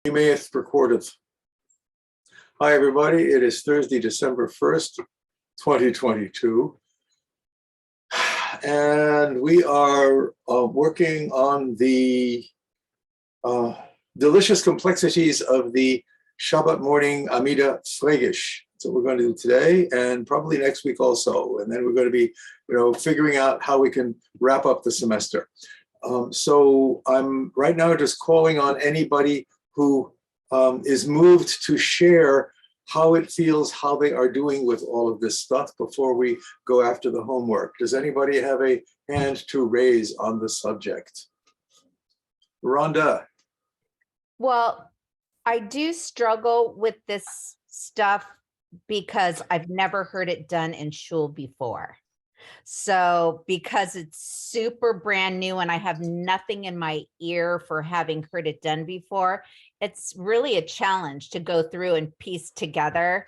You may have recorded. Hi, everybody. It is Thursday, December 1st, 2022. And we are working on the delicious complexities of the Shabbat morning Amida Fregish. That's what we're going to do today and probably next week also. And then we're going to be, figuring out how we can wrap up the semester. So I'm right now just calling on anybody who is moved to share how it feels, how they are doing with all of this stuff before we go after the homework. Does anybody have a hand to raise on the subject? Rhonda. Well, I do struggle with this stuff because I've never heard it done in shul before. So because it's super brand new and I have nothing in my ear for having heard it done before, it's really a challenge to go through and piece together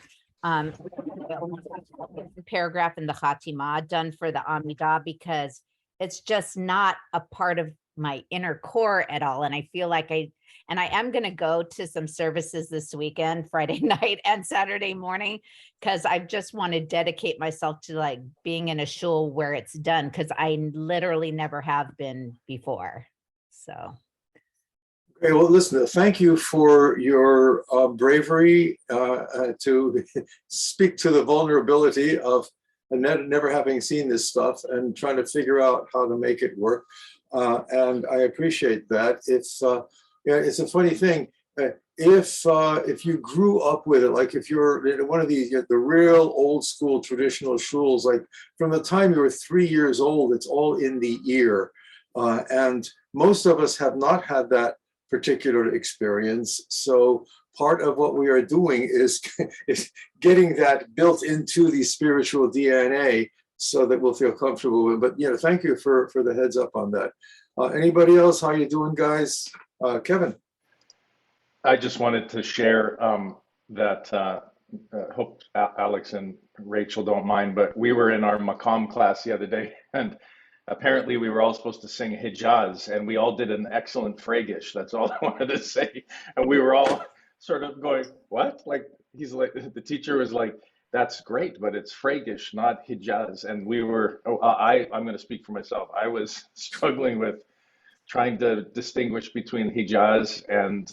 paragraph in the Chatima done for the Amidah, because it's just not a part of my inner core at all. And I feel like I am going to go to some services this weekend, Friday night and Saturday morning, because I just want to dedicate myself to like being in a shul where it's done, because I literally never have been before. So. Okay, well, listen, thank you for your bravery to speak to the vulnerability of never having seen this stuff and trying to figure out how to make it work. And I appreciate that. It's a funny thing. If you grew up with it, like if you're in one of these, the real old school traditional shuls, like from the time you were 3 years old, it's all in the ear. And most of us have not had that particular experience. So part of what we are doing is getting that built into the spiritual DNA so that we'll feel comfortable with. But thank you for the heads up on that. Anybody else? How you doing, guys? Kevin. I just wanted to share that hope Alex and Rachel don't mind, but we were in our Makam class the other day, and apparently we were all supposed to sing Hijaz, and we all did an excellent Fregish. That's all I wanted to say. And we were all sort of going, what? Like, he's like, the teacher was like, that's great, but it's Fregish, not Hijaz. And we were, I'm going to speak for myself. I was struggling with trying to distinguish between Hijaz and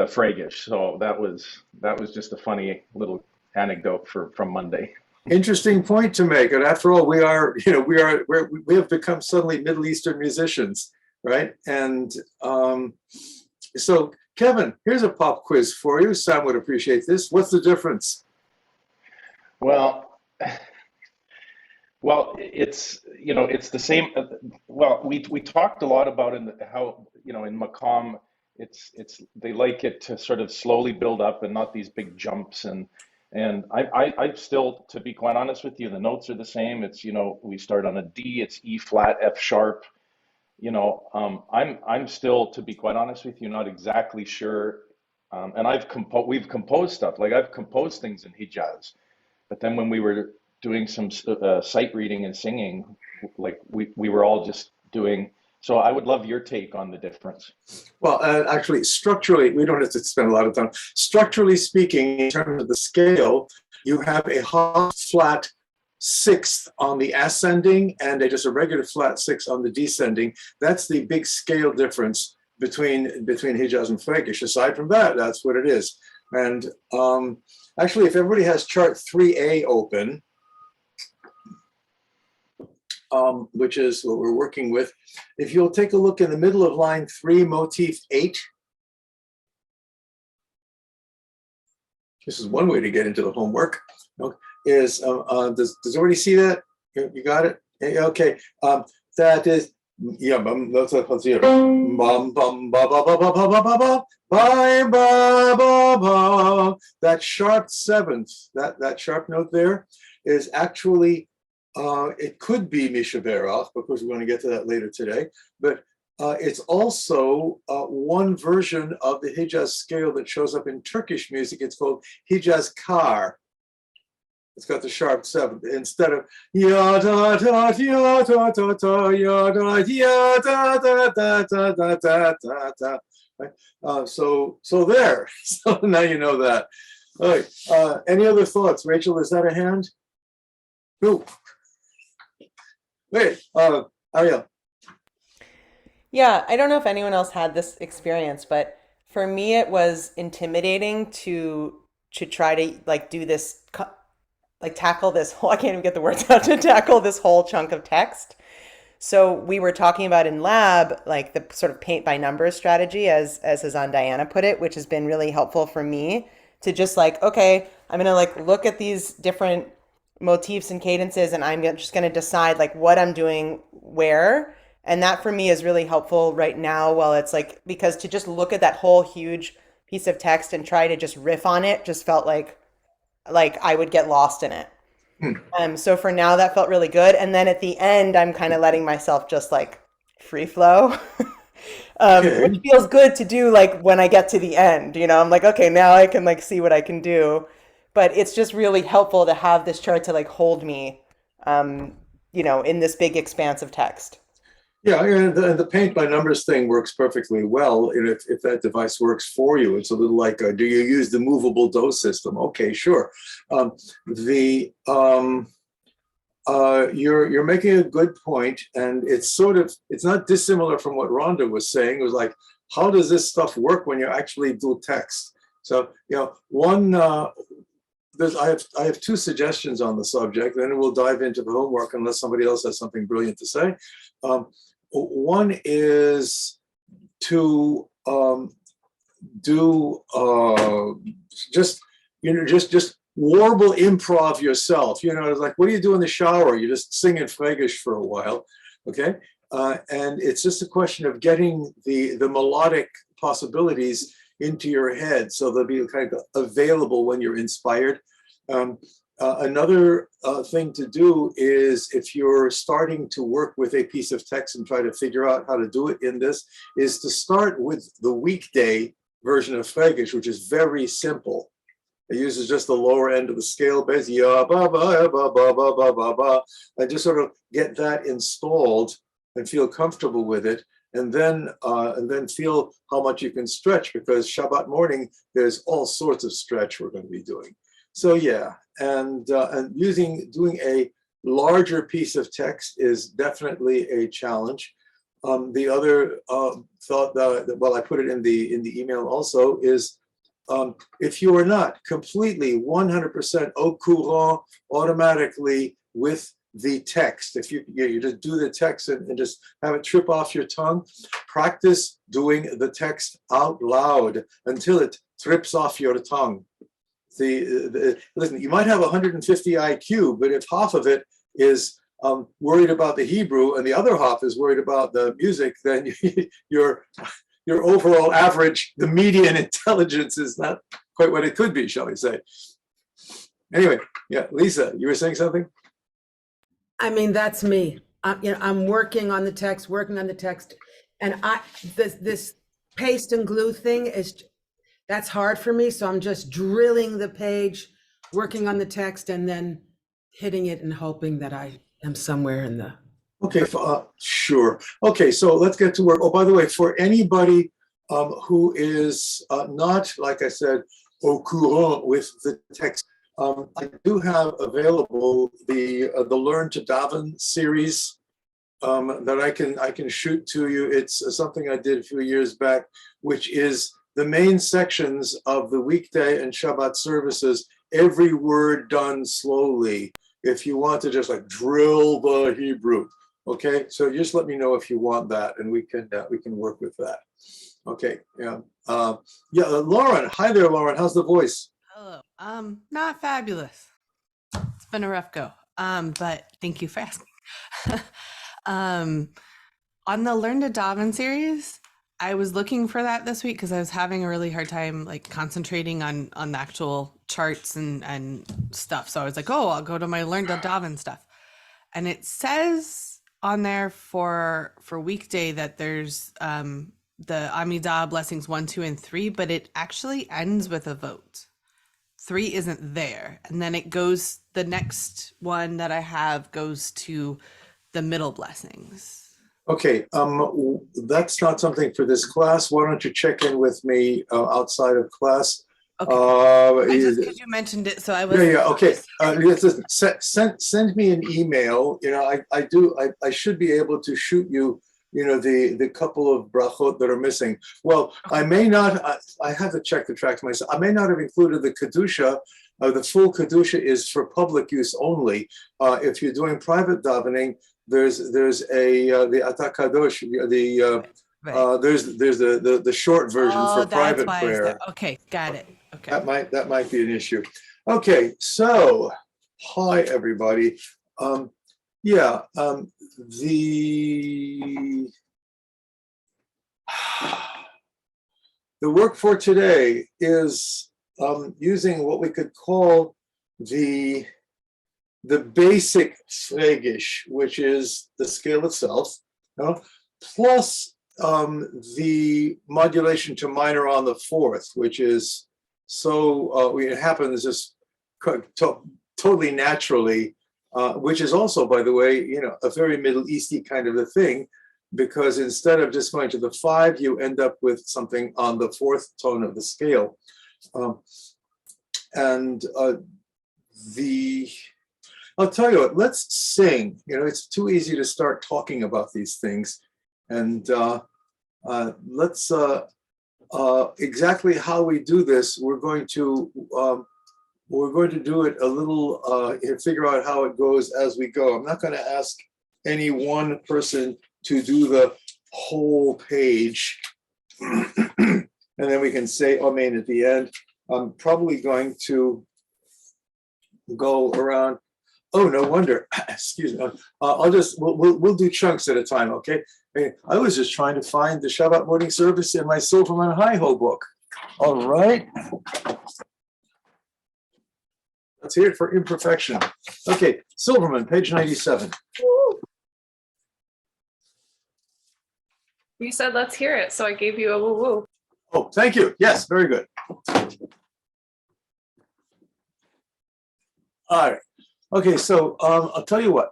Fregish. So that was just a funny little anecdote from Monday. Interesting point to make. And after all, we have become suddenly Middle Eastern musicians, right? And so, Kevin, here's a pop quiz for you. Sam would appreciate this. What's the difference? Well, it's the same. Well, we talked a lot about how in Maqam, it's they like it to sort of slowly build up and not these big jumps. And I still, to be quite honest with you, the notes are the same. It's we start on a D, it's E flat, F sharp. I'm still, to be quite honest with you, not exactly sure. And we've composed stuff, like I've composed things in Hijaz, but then when we were doing some sight reading and singing, like we were all just doing. So I would love your take on the difference. Well, actually, structurally, we don't have to spend a lot of time. Structurally speaking, in terms of the scale, you have a half flat sixth on the ascending and just a regular flat sixth on the descending. That's the big scale difference between Hijaz and Fregish. Aside from that, that's what it is. And actually, if everybody has chart 3A open, which is what we're working with. If you'll take a look in the middle of line 3, motif 8. This is one way to get into the homework. Does everybody see that? You got it? Okay. That is, let's see it. That sharp seventh, that sharp note there is actually it could be Misha Berach, because we're going to get to that later today, but it's also one version of the Hijaz scale that shows up in Turkish music. It's called Hijaz Kar. It's got the sharp seventh instead of ya da da ya da da da ya da ya da da da da da da da. right? So there. So now you know that. All right. Any other thoughts? Rachel, is that a hand? No. Wait. Ariel. Yeah, I don't know if anyone else had this experience, but for me it was intimidating to try to like do this like tackle this whole I can't even get the words out to tackle this whole chunk of text. So we were talking about in lab like the sort of paint by numbers strategy as Hazan Diana put it, which has been really helpful for me to just like, okay, I'm gonna like look at these different motifs and cadences and I'm just gonna decide like what I'm doing where. And that for me is really helpful right now while it's like because to just look at that whole huge piece of text and try to just riff on it just felt like I would get lost in it. So for now, that felt really good. And then at the end, I'm kind of letting myself just like free flow, Okay. which feels good to do like when I get to the end. You know, I'm like, okay, now I can like see what I can do. But it's just really helpful to have this chart to like hold me, in this big expanse of text. Yeah, and the paint by numbers thing works perfectly well. And if that device works for you, it's a little like, do you use the movable dose system? Okay, sure. You're making a good point, and it's not dissimilar from what Rhonda was saying. It was like, how does this stuff work when you actually do text? So I have two suggestions on the subject, then we'll dive into the homework unless somebody else has something brilliant to say. One is to do just warble improv yourself. It's like, what do you do in the shower? You just sing in Frege for a while, okay? And it's just a question of getting the melodic possibilities into your head so they'll be kind of available when you're inspired. Another thing to do is if you're starting to work with a piece of text and try to figure out how to do it in this, is to start with the weekday version of Frege, which is very simple. It uses just the lower end of the scale base, ya ba ba ya ba ba ba ba ba ba, and just sort of get that installed and feel comfortable with it, and then feel how much you can stretch, because Shabbat morning there's all sorts of stretch we're going to be doing. So yeah, and doing a larger piece of text is definitely a challenge. The other thought that I put it in the email also is if you are not completely 100% au courant automatically with the text, if you just do the text and just have it trip off your tongue, practice doing the text out loud until it trips off your tongue. Listen, you might have 150 IQ, but if half of it is worried about the Hebrew and the other half is worried about the music, then your overall average, the median intelligence is not quite what it could be, shall we say. Anyway, yeah, Lisa, you were saying something? I mean, that's me. I'm working on the text, and this paste and glue thing that's hard for me. So I'm just drilling the page, working on the text, and then hitting it and hoping that I am somewhere in the. Okay, sure. Okay, so let's get to work. Oh, by the way, for anybody who is not, like I said, au courant with the text, I do have available the Learn to Daven series that I can shoot to you. It's something I did a few years back, which is the main sections of the weekday and Shabbat services, every word done slowly. If you want to just like drill the Hebrew, okay. So just let me know if you want that, and we can work with that. Okay. Yeah. Lauren. Hi there, Lauren. How's the voice? Hello. Not fabulous. It's been a rough go. But thank you for asking. On the Learn to Daven series, I was looking for that this week because I was having a really hard time like concentrating on the actual charts and stuff. So I was like, oh, I'll go to my Learn to Daven stuff. And it says on there for weekday that there's the Amidah blessings 1, 2, and 3, but it actually ends with a vote. 3 isn't there. And then it goes, the next one that I have goes to the middle blessings. Okay, that's not something for this class. Why don't you check in with me outside of class? Okay. I just because you mentioned it, so I was. Yeah, okay. Listen, send me an email. You know, I should be able to shoot you, you know, the couple of brachot that are missing. Well, I may not, I have to check the tracks myself. I may not have included the Kedusha. The full Kedusha is for public use only. If you're doing private davening, there's a the Atah Kadosh, there's the short version for that's private why prayer. Okay, got it. Okay. That might be an issue. Okay, so hi everybody. Yeah, the work for today is using what we could call the basic Fregish, which is the scale itself, you know, plus the modulation to minor on the fourth, which is so it happens just totally naturally, which is also, by the way, you know, a very Middle Easty kind of a thing, because instead of just going to the 5, you end up with something on the 4th tone of the scale. I'll tell you what, let's sing. You know, it's too easy to start talking about these things. And let's, exactly how we do this, we're going to do it a little, figure out how it goes as we go. I'm not going to ask any one person to do the whole page. And then we can say Amen at the end. I'm probably going to go around. Oh, no wonder. Excuse me. We'll do chunks at a time, okay? I was just trying to find the Shabbat morning service in my Silverman Hi-Ho book. All right. Let's hear it for imperfection. Okay, Silverman, page 97. You said let's hear it, so I gave you a woo-woo. Oh, thank you. Yes, very good. All right. Okay, so I'll tell you what.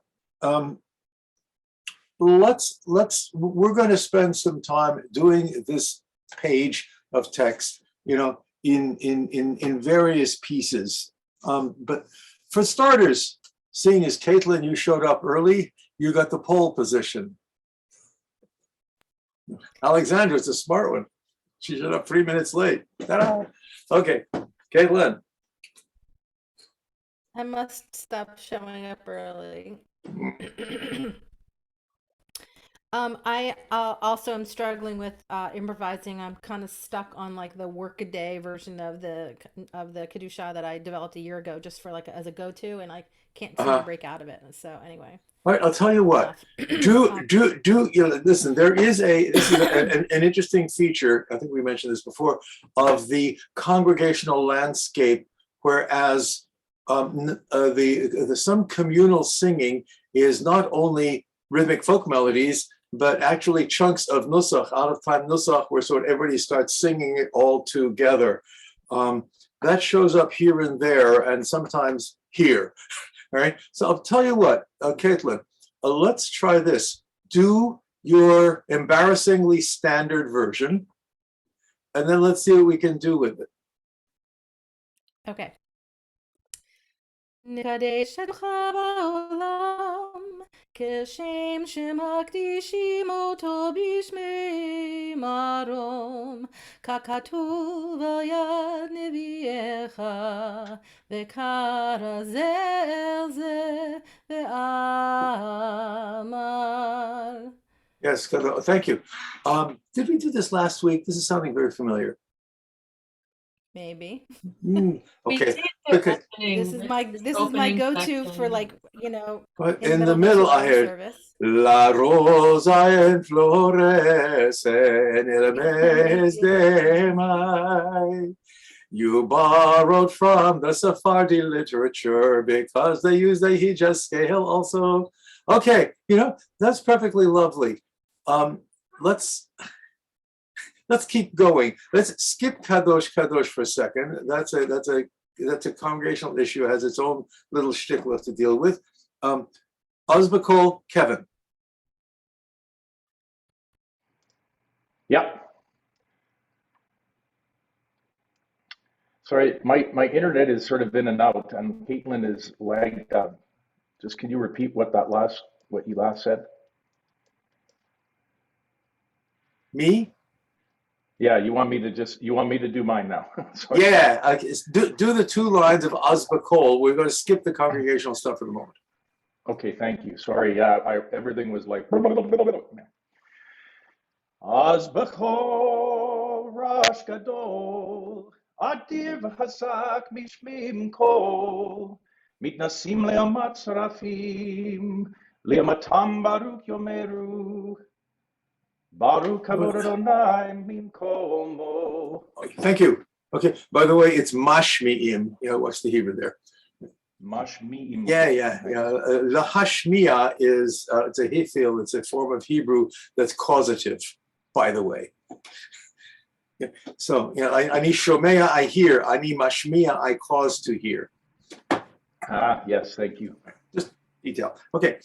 We're going to spend some time doing this page of text, you know, in various pieces. But for starters, seeing as Caitlin, you showed up early, you got the pole position. Alexandra's a smart one. She showed up 3 minutes late. Ta-da. Okay, Caitlin. I must stop showing up early. I also am struggling with improvising. I'm kind of stuck on like the workaday version of the Kedusha that I developed a year ago, just for like as a go-to, and I can't seem to break out of it. So anyway. All right, I'll tell you what. Do you know? Listen, this is an interesting feature. I think we mentioned this before, of the congregational landscape, whereas some communal singing is not only rhythmic folk melodies, but actually chunks of Nusach, out of time Nusach, where sort of everybody starts singing it all together. That shows up here and there, and sometimes here. All right, so I'll tell you what, Caitlin, let's try this. Do your embarrassingly standard version, and then let's see what we can do with it. Okay. נקדש שמך בעולם, כשם שמקדישים אותו בשמי מרום, ככתוב על יד נביאך, וקרא זה אל זה, ואמר. Yes, thank you. Did we do this last week? This is sounding very familiar. Maybe. Okay. This is my go-to for, like, you know, in the middle I heard service. La rosa en flores en el mes de May. You borrowed from the Sephardi literature because they use the Hijaz scale also. Okay, you know, that's perfectly lovely. Let's keep going. Let's skip Kadosh Kadosh for a second. That's a congregational issue, has its own little shtick left to deal with. Uzbekol, Kevin. Yep. Sorry, my internet is sort of in and out, and Caitlin is lagged. Just can you repeat what you last said? Me? Yeah, you want me to do mine now? Sorry. Yeah, do the 2 lines of Azbakol. We're going to skip the congregational stuff for the moment. Okay, thank you. Sorry, yeah, everything was like. Az b'chol Rosh Gadol, Adir v'chazak mishmim kol, mitnasim le'amat sarafim, le'amatam Baruch Yomeru, Baruch Kavod Adonai min kol mo. Thank you. Okay, by the way, it's mashmi'im. What's the Hebrew there? Mashmi'im. Yeah. Lahashmiya is, it's a hifil, it's a form of Hebrew that's causative, by the way. Yeah. So, ani shomeya, I hear. Ani mashmiya, I cause to hear. Yes, thank you. Just detail. Okay.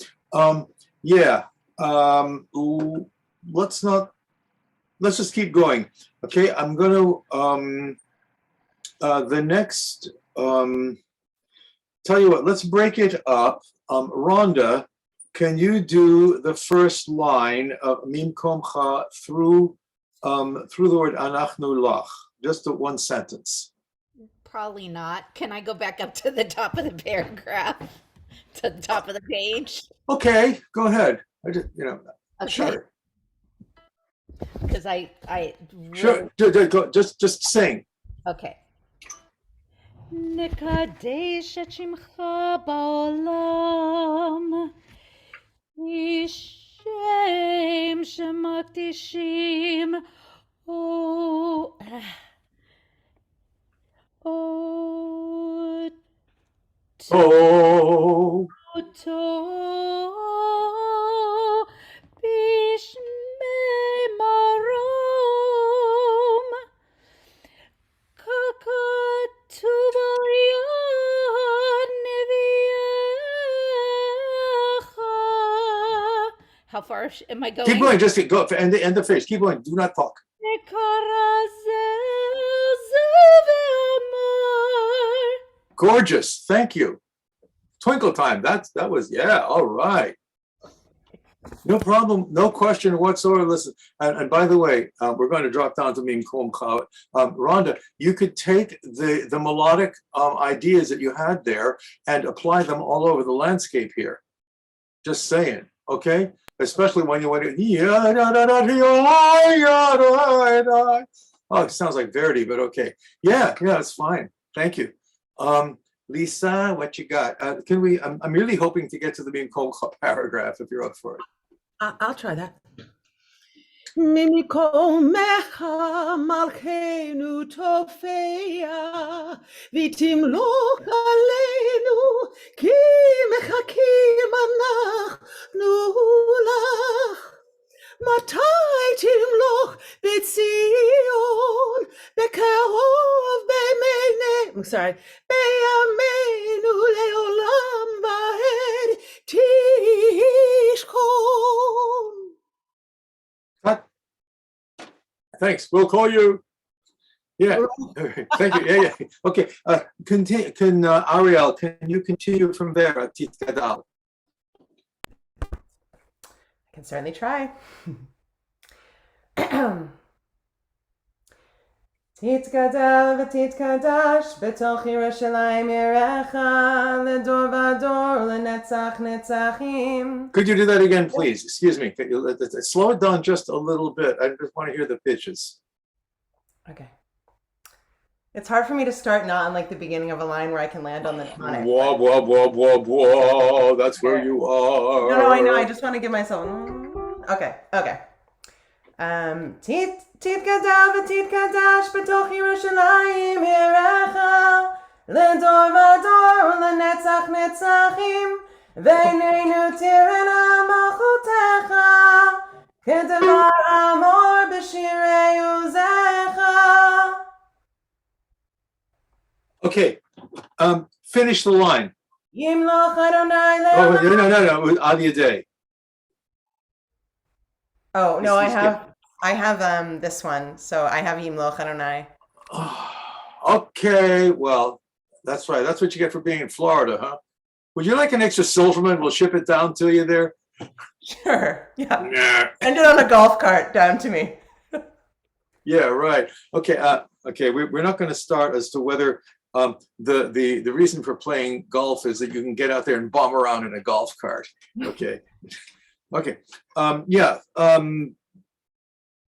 Let's just keep going. Okay, I'm going to, the next, tell you what, let's break it up. Rhonda, can you do the first line of Mimkomcha through the word Anachnu Lach? Just the one sentence. Probably not. Can I go back up to the top of the paragraph? To the top of the page? Okay, go ahead. I just, Okay. Sure. Because I Sure, just sing. Okay. נקדש את שמך בעולם, כשם שמקדישים Oh, אותו בשמי מרום, ככתוב על יד נביאך. How far am I going? keep going, just go, end the phrase. Keep going, do not talk. Gorgeous, thank you. Twinkle time, that was, yeah, all right. No problem, no question whatsoever. Listen, and by the way, we're going to drop down to Mim Kom Chawat. Rhonda, you could take the melodic ideas that you had there and apply them all over the landscape here. Just saying, okay? Especially when you went, oh, it sounds like Verdi, but okay. Yeah, it's fine. Thank you. Lisa, what you got? Can we? I'm really hoping to get to the Mim Kom paragraph if you're up for it. I'll try that. ממקומך מלכנו תופיע, ותמלוך עלינו, כי מחכים אנחנו לך. מתי תמלוך בציון, בקרוב בימינו לעולם ועד תשכון. Cut. Thanks. We'll call you. Yeah. Thank you. Yeah. Okay. Continue. Ariel, can you continue from there? Tit Gadal. I can certainly try. תתגדל ותתקדש בתוך ירושלים עירך לדור ודור לנצח נצחים. Could you do that again, please? Excuse me. Slow it down just a little bit. I just want to hear the pitches. Okay. It's hard for me to start not on like the beginning of a line where I can land on the tonic. Wah, wah, wah, wah, wah. That's where you are. No, I know. I just want to give myself. Okay. תתגדל ותתקדש בתוך ירושלים עירך לדור ודור לנצח נצחים ועינינו תראנה מלכותך כדבר אמור בשירי עוזך. Okay. Finish the line. ימלוך אדוני Oh, לעולם. no. Ad Yadei. Oh, no, I have I have this one. So I have Yimloch Adonai. Okay, well, that's right. That's what you get for being in Florida, huh? Would you like an extra Silverman? We'll ship it down to you there. Sure. Yeah. Nah. Send it on a golf cart down to me. Yeah, right. Okay. Okay. We're not going to start as to whether the reason for playing golf is that you can get out there and bomb around in a golf cart. Okay. Okay. Yeah.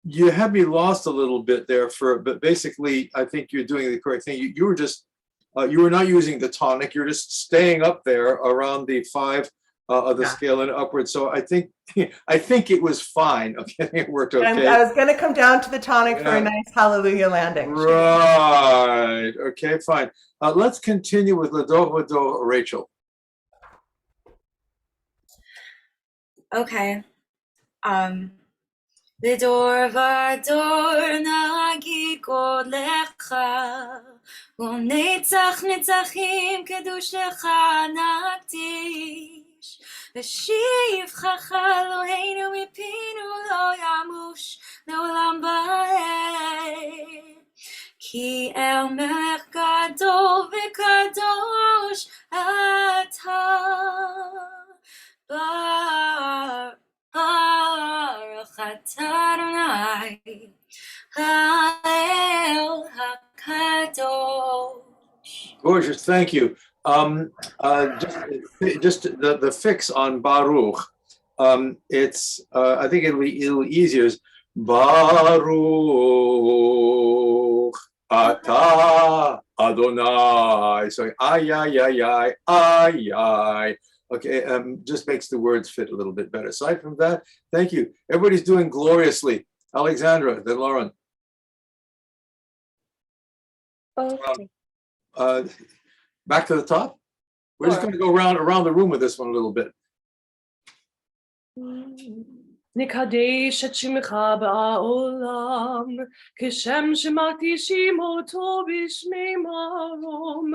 You had me lost a little bit there but basically, I think you're doing the correct thing. You were just you were not using the tonic. You're just staying up there around the 5 of the scale and upward. So I think it was fine. Okay, it worked okay. I was going to come down to the tonic for a nice hallelujah landing. Right. Okay, fine. Let's continue with Lado Rachel. Okay. לדור ודור נגיד גודלך ונצח נצחים קדושך נקדיש ושבחך אלוהינו מפינו לא ימוש לעולם ועד כי אל מלך גדול וקדוש אתה Baruch atah Adonai Ha'el HaKadosh. Gorgeous, thank you. Just the fix on Baruch. It's I think it'll be easier. Is Baruch atah Adonai. So ay. Okay, just makes the words fit a little bit better. Aside from that, thank you. Everybody's doing gloriously. Alexandra, then Lauren. Okay. Back to the top. We're just going to go around the room with this one a little bit. נקדש את שמך בעולם, כשם שמקדישים אותו בשמי מרום,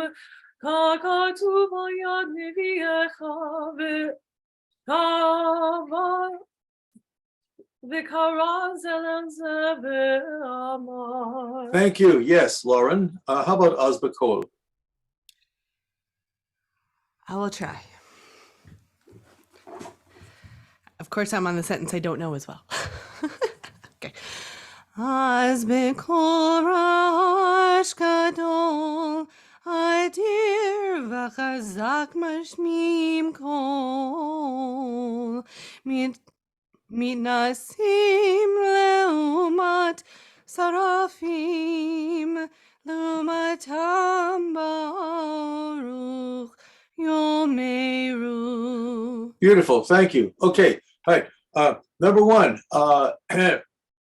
ככתוב על יד נביאך, וקרא זה לזה ואמר. Thank you. Yes, Lauren. How about Azbakol? I will try. Of course, I'm on the sentence I don't know as well. Okay. Azbakol rash gadol adir v'chazak mashmim kol mitnasim leumat sarafim leumatam baruch yomeru. Beautiful. Thank you. Okay. All right. Number one,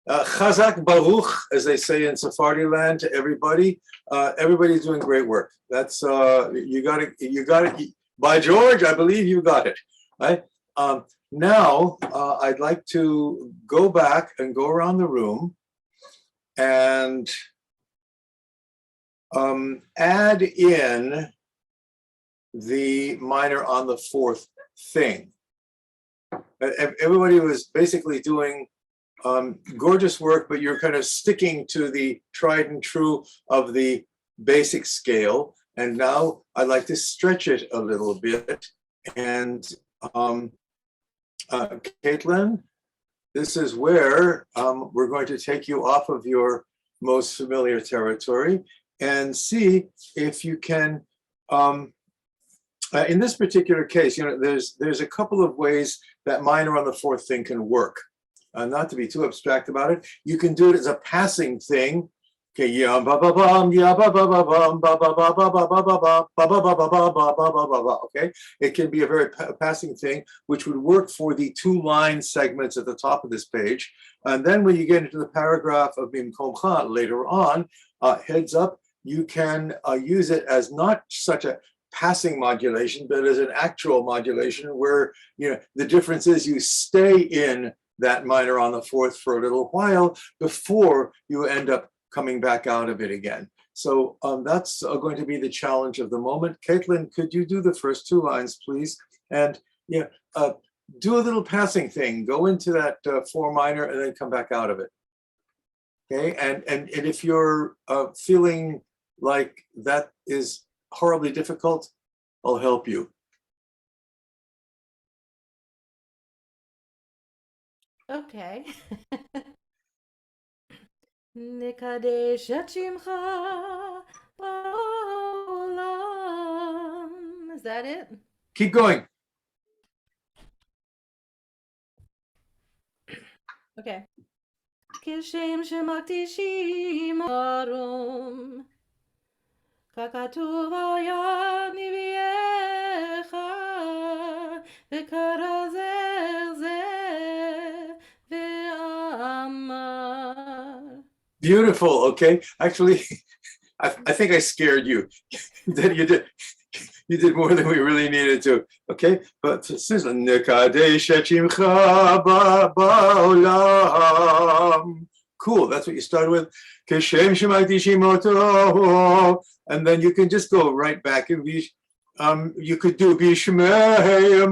Chazak Baruch, as they say in Sephardi land, to everybody. Everybody's doing great work. That's you got it. By George, I believe you got it. Right. Now, I'd like to go back and go around the room and add in the minor on the fourth thing. Everybody was basically doing gorgeous work, but you're kind of sticking to the tried and true of the basic scale. And now I'd like to stretch it a little bit. And Caitlin, this is where we're going to take you off of your most familiar territory and see if you can, in this particular case, there's a couple of ways that minor on the fourth thing can work. Not to be too abstract about it, you can do it as a passing thing. Okay, okay. It can be a very passing thing, which would work for the 2 line segments at the top of this page. And then when you get into the paragraph of Bimkomcha later on, heads up, you can use it as not such a passing modulation, but as an actual modulation where the difference is you stay in that minor on the fourth for a little while before you end up coming back out of it again. So that's going to be the challenge of the moment. Caitlin, could you do the first 2 lines, please? And do a little passing thing. Go into that 4 minor and then come back out of it. Okay, and if you're feeling like that is horribly difficult, I'll help you. Okay. Nikadesh et shimcha ba'olam. Is that it? Keep going. Okay. Kishem shemakdishim arom. Kakatuv al yad niviecha. V'karazer zeh ve'amar. Beautiful. Okay, actually, I think I scared you. That you did more than we really needed to. Okay, but Susan, cool. That's what you started with. And then you can just go right back and be. You could do Bishmei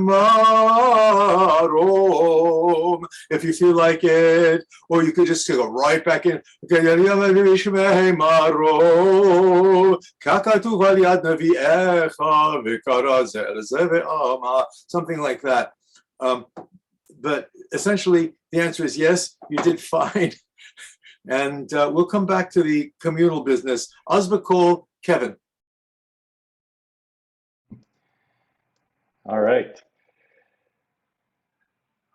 Marom if you feel like it, or you could just go right back in. Bishmei Marom, Kakatuv al yad naviecha v'karazer zeve'ama, something like that. But essentially, the answer is yes. You did fine, and we'll come back to the communal business. Azbakol, Kevin. All right.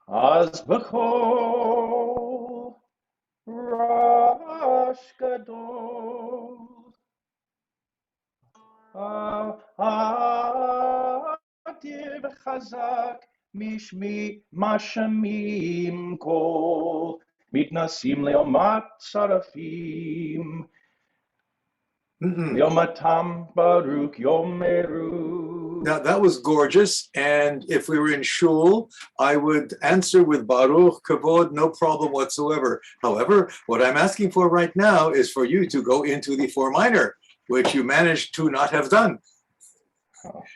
Az b'chol Rosh Gadol Adir v'chazak mishmi mashamim kol mitnasim leomat sarafim leomatam baruch yomeru. Now that was gorgeous, and if we were in shul, I would answer with Baruch Kavod, no problem whatsoever. However, what I'm asking for right now is for you to go into the 4 minor, which you managed to not have done.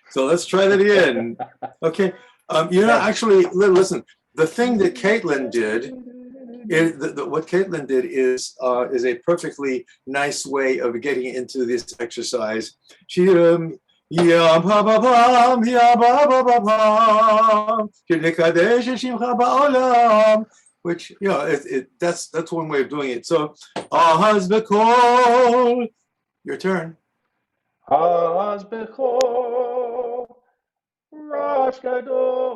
So let's try that again. Okay, actually, listen. The thing that Caitlin did is what Caitlin did is a perfectly nice way of getting into this exercise. She Ya ba ba bam, ya ba ba ba bam, Nikadesh shimcha ba'olam, which that's one way of doing it. So Ahaz b'kol, your turn. Az b'chol Rosh Gadol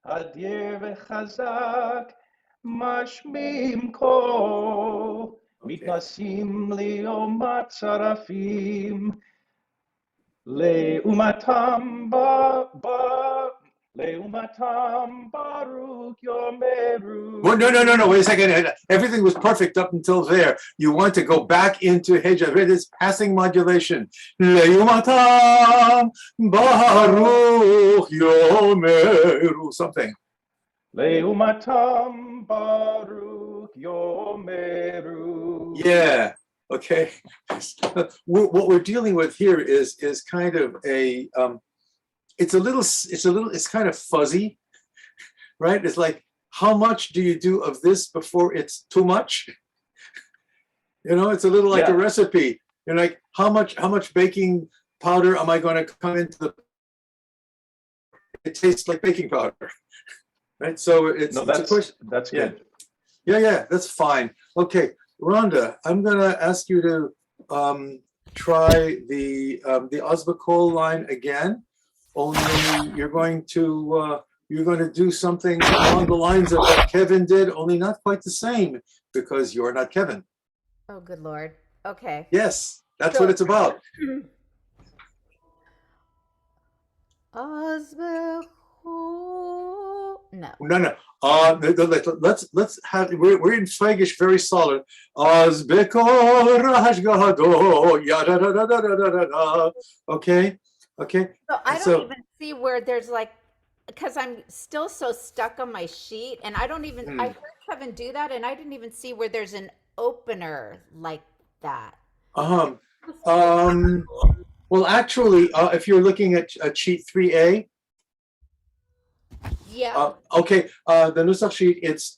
Adir v'chazak mashmim kol מתנסים ליומת שרפים לעומתם ברוך יאמרו. No, wait a second. Everything was perfect up until there. You want to go back into Hijab. It is passing modulation. לעומתם ברוך יאמרו, something. לעומתם ברוך יאמרו. Yeah. Okay. What we're dealing with here is kind of a it's kind of fuzzy, right? It's like, how much do you do of this before it's too much? It's a little like a recipe. You're like, how much baking powder am I going to come into the? It tastes like baking powder, right? So it's a question. That's good. Yeah, that's fine. Okay, Rhonda, I'm going to ask you to try the Osbacol line again. Only you're going to do something along the lines of what Kevin did, only not quite the same, because you're not Kevin. Oh, good Lord. Okay. Yes, that's what it's about. No. Let's have. We're in Feigish, very solid. Okay. So I don't even see where there's like, because I'm still so stuck on my sheet, and I don't even. I heard Kevin do that, and I didn't even see where there's an opener like that. Well, actually, if you're looking at sheet 3A. Yeah. Okay. The Nusach sheet. It's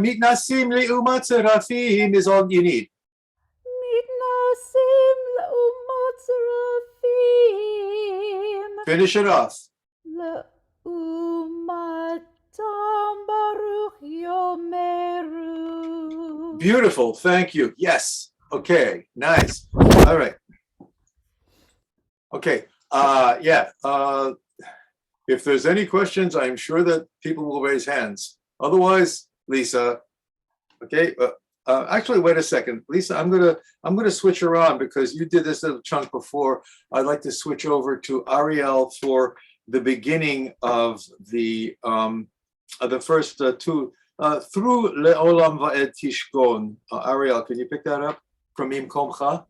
Mitnasim le'umat serafim is all you need. Mitnasim le'umat serafim. Finish it off. Le'umatam baruch yomeru. Beautiful. Thank you. Yes. Okay. Nice. All right. Okay. Yeah. If there's any questions, I'm sure that people will raise hands. Otherwise, Lisa. Okay. Actually, wait a second, Lisa. I'm gonna switch around because you did this little chunk before. I'd like to switch over to Ariel for the beginning of the first two through Le'olam Va'ed Tishkon. Ariel, can you pick that up from Im Komcha?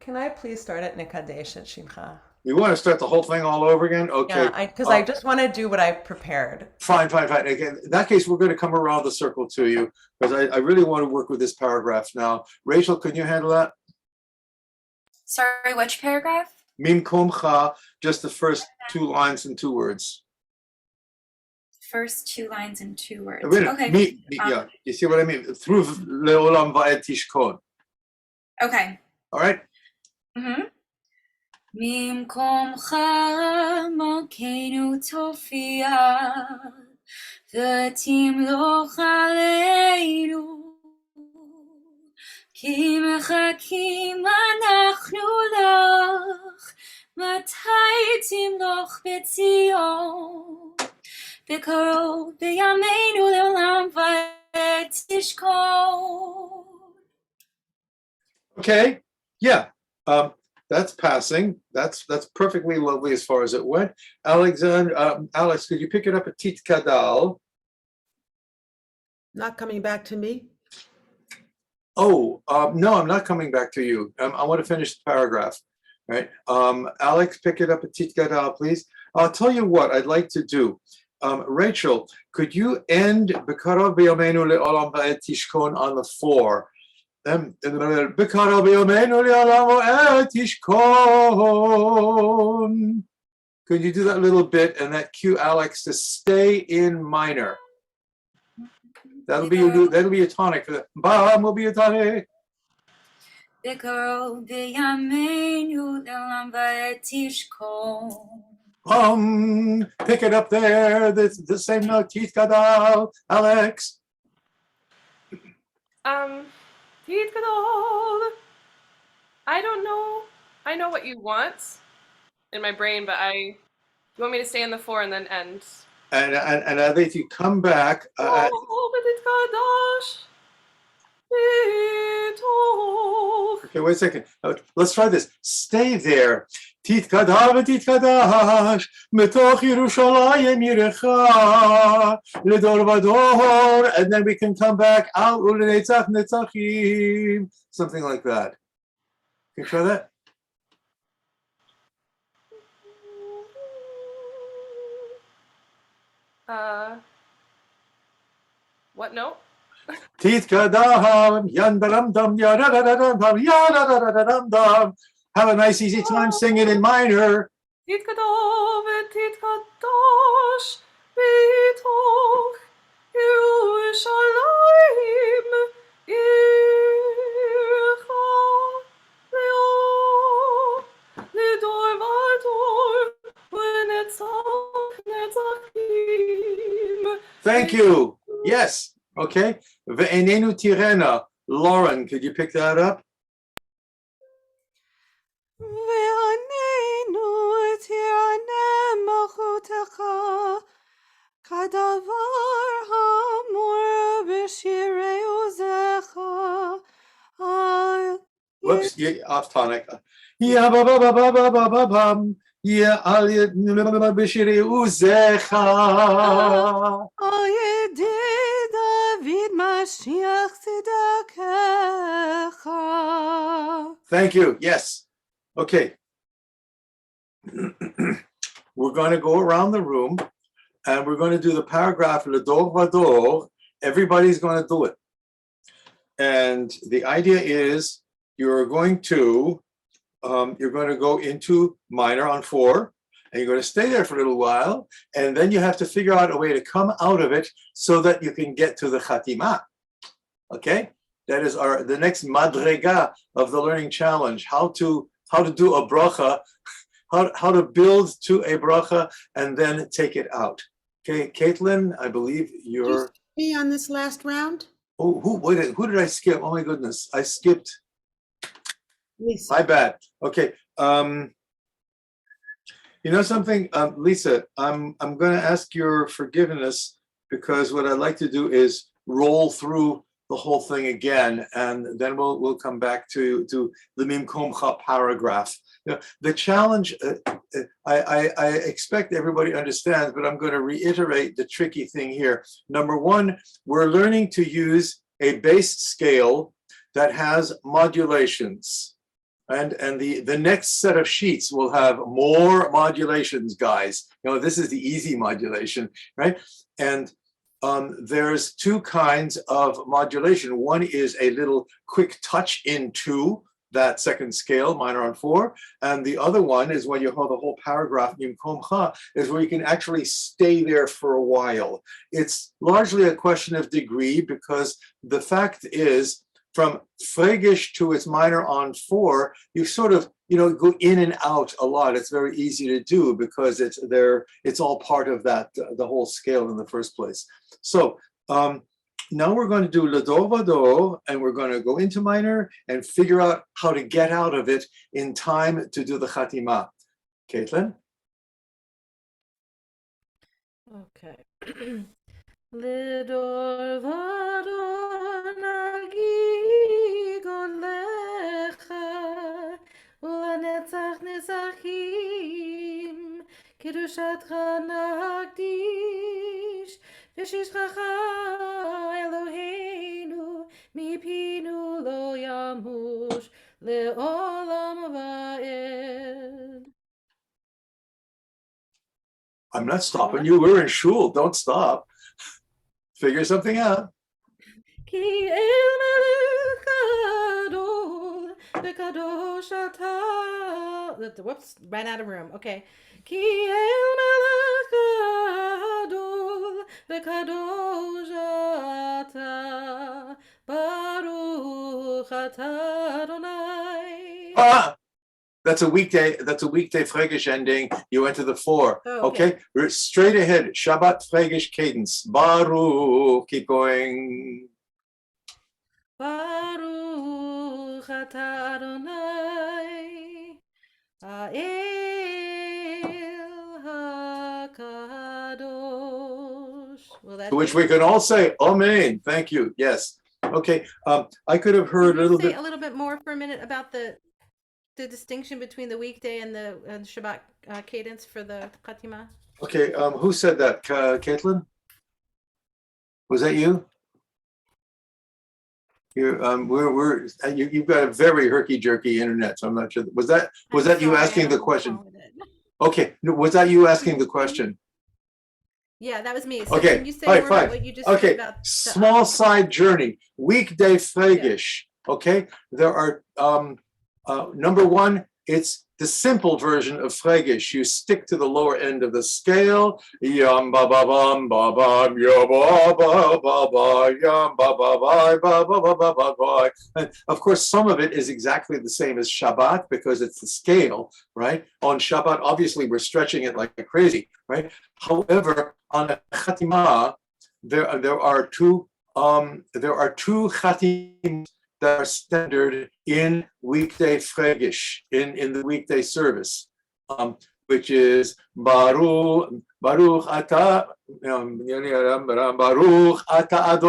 Can I please start at Nikadesh at Shimcha? You want to start the whole thing all over again? Okay. Yeah, because I just want to do what I prepared. Fine. Again, in that case, we're going to come around the circle to you because I really want to work with this paragraph now. Rachel, can you handle that? Sorry, which paragraph? Mim komcha, just the first 2 lines and 2 words. First 2 lines and 2 words. Wait, Okay. yeah, you see what I mean? Through le'olam va'ed tishkon. Okay. All right. ממקומך מלכנו תופיע ותמלוך עלינו כי מחכים אנחנו לך מתי תמלוך בציון בקרוב בימינו לעולם ותשכון. Okay. Yeah. That's passing. That's perfectly lovely as far as it went. Alex, could you pick it up at Tit Kadal? Not coming back to me. Oh, no, I'm not coming back to you. I want to finish the paragraph, right? Alex, pick it up at Tit Gadal, please. I'll tell you what I'd like to do. Rachel, could you end B'karov b'yomeinu le'olam va'ed tishkon on the 4? B'karov b'yomeinu le'olam va'ed tishkon. Could you do that little bit and that cue Alex to stay in minor? That'll be a tonic for that. Bam will be a tonic. בקרוב בימינו לעולם ועד תשכון. Pick it up there. The same note. Teeth Gadal. Alex. Teeth Gadol. I don't know. I know what you want in my brain, but you want me to stay in the 4 and then end. And I think if you come back. Okay, wait a second. Let's try this. Stay there. Titkadash v'titkadash metoch Yerushalayim yirecha ledor vador, and then we can come back out ulenetzach netzachim, something like that. Can you try that? What note? Titkadam yandaram dam yadadadam yadadadam dam. Have a nice easy time singing in minor. Titkadav titkadash bitoch Yerushalayim yirecha ledor vador ulenetzach netzachim. Thank you. Yes. Okay. Ve'enenu tirena. Lauren, could you pick that up? Ve'anenu tirena malchutecha kadavar hamor b'shirei uzecha. Whoops, off tonic. Yeah, ba ba ba ba ba ba ba bam. Yeah, al b'shirei uzecha. Thank you. Yes. Okay. We're going to go around the room and we're going to do the paragraph Ledor Vador. Everybody's going to do it. And the idea is you're going to go into minor on 4 and you're going to stay there for a little while, and then you have to figure out a way to come out of it so that you can get to the Chatima. Okay, that is the next madrega of the learning challenge: how to do a bracha, how to build to a bracha and then take it out. Okay, Caitlin, I believe you're. Me on this last round? Oh, who did I skip? Oh my goodness, I skipped. Lisa. My bad. Okay. You know something, Lisa, I'm going to ask your forgiveness, because what I'd like to do is roll through the whole thing again, and then we'll come back to the Mimkomcha paragraph. You know, the challenge, I expect everybody understands, but I'm going to reiterate the tricky thing here. Number one, we're learning to use a base scale that has modulations. And the next set of sheets will have more modulations, guys. You know, this is the easy modulation, right? And there's two kinds of modulation. One is a little quick touch into that second scale, minor on 4. And the other one is when you hold the whole paragraph, Mimkomcha, is where you can actually stay there for a while. It's largely a question of degree, because the fact is, from Fregish to its minor on 4, you sort of, go in and out a lot. It's very easy to do because it's all part of that, the whole scale in the first place. So now we're going to do Lador Vador, and we're going to go into minor and figure out how to get out of it in time to do the Chatima. Caitlin? Okay. Lidor vador nagi golecha ulenetzach nezachim kedushatcha nagdish v'shishchacha Eloheinu mipinu lo yamush leolam va'ed. I'm not stopping you. We're in shul. Don't stop. Figure something out. Ki el melech gadol v'kadosh ata. Whoops, ran out of room. Okay. Ki el melech gadol v'kadosh ata. Baruch ata Adonai. Ah! That's a weekday Fregish ending. You enter the 4. Oh, okay. We're straight ahead. Shabbat Fregish cadence. Baruch. Keep going. Baruch atah Adonai Ha'el HaKadosh. To which we can all say, Amen. Thank you. Yes. Okay. I could have heard a little bit. A little bit more for a minute about the distinction between the weekday and the Shabbat cadence for the Chatima? Okay, who said that? Caitlin? Was that you? You've got a very herky-jerky internet, so I'm not sure. Was that you asking the question? Okay, was that you asking the question? Yeah, that was me. So okay, can you say more about what you just said about small side journey, weekday Fregish. Yeah. Okay, there are number one, it's the simple version of Fregish. You stick to the lower end of the scale. Yam ba ba bam ba bam ya ba ba ba ba yam ba ba ba ba ba ba ba ba ba. And of course, some of it is exactly the same as Shabbat because it's the scale, right? On Shabbat, obviously, we're stretching it like crazy, right? However, on a Chatima, there are two Chatim that are standard in weekday Fregish, in the weekday service, which is Baruch Ata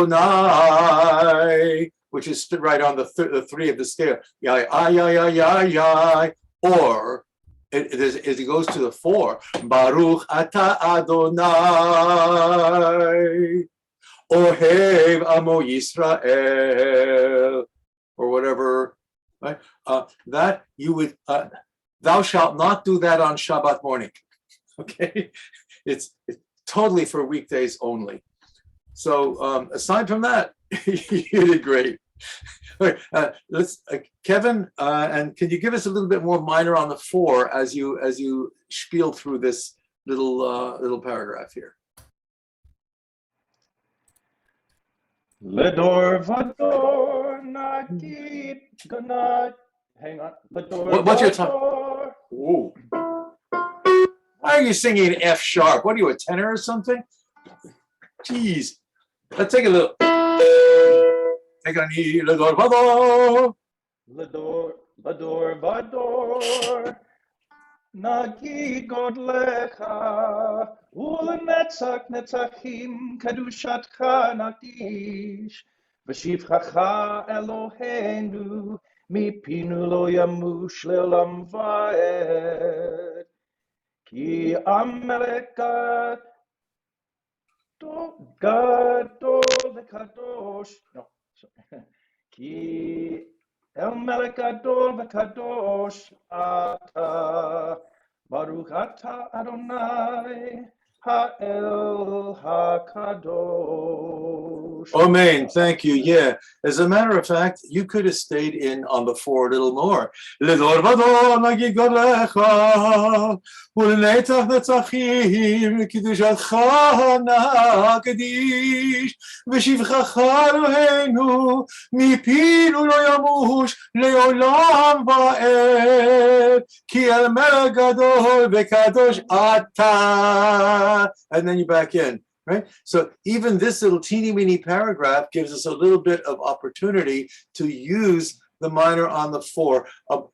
Adonai, which is right on the 3 of the scale. Or it goes to the 4. Baruch Ata Adonai. Ohev Amo Yisrael, or whatever, right? That you would, thou shalt not do that on Shabbat morning, okay? It's totally for weekdays only. So aside from that, you did great. All right, let's Kevin, and can you give us a little bit more minor on the 4 as you spiel through this little paragraph here? Ledor vador nagid ganad. Hang on. Ledor What's your time? vador. Ooh. Why are you singing F sharp? What are you, a tenor or something? Jeez. Let's take a little. Take a knee, Ledor vador. Ledor vador. Nagid godlecha. Ulenetzach netzachim kedushatcha nagdish. V'shivchacha Eloheinu. Mipinu lo yamush le'olam va'ed. Ki amelech gadol v'kadosh. No, sorry. Ki Melech gadol v'kadosh ata. Baruch ata Adonai ha'el ha'kadosh. Amen. Thank you. Yeah. As a matter of fact, you could have stayed in on the 4 a little more. Ledor vador nagid godlecha, ulenetzach netzachim kedushatcha nagdish, v'shivchacha Eloheinu mipinu lo yamush le'olam va'ed, ki el melech gadol v'kadosh ata. And then you back in. Right? So even this little teeny weeny paragraph gives us a little bit of opportunity to use the minor on the 4.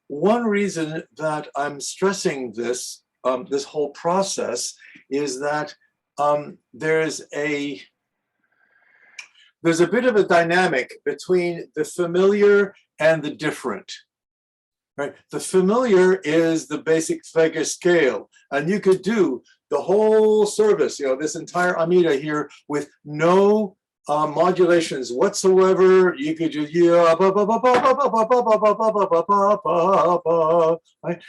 One reason that I'm stressing this, this whole process is that there's a bit of a dynamic between the familiar and the different. Right? The familiar is the basic Fega scale, and you could do the whole service, this entire Amida here with no modulations whatsoever. You could just right?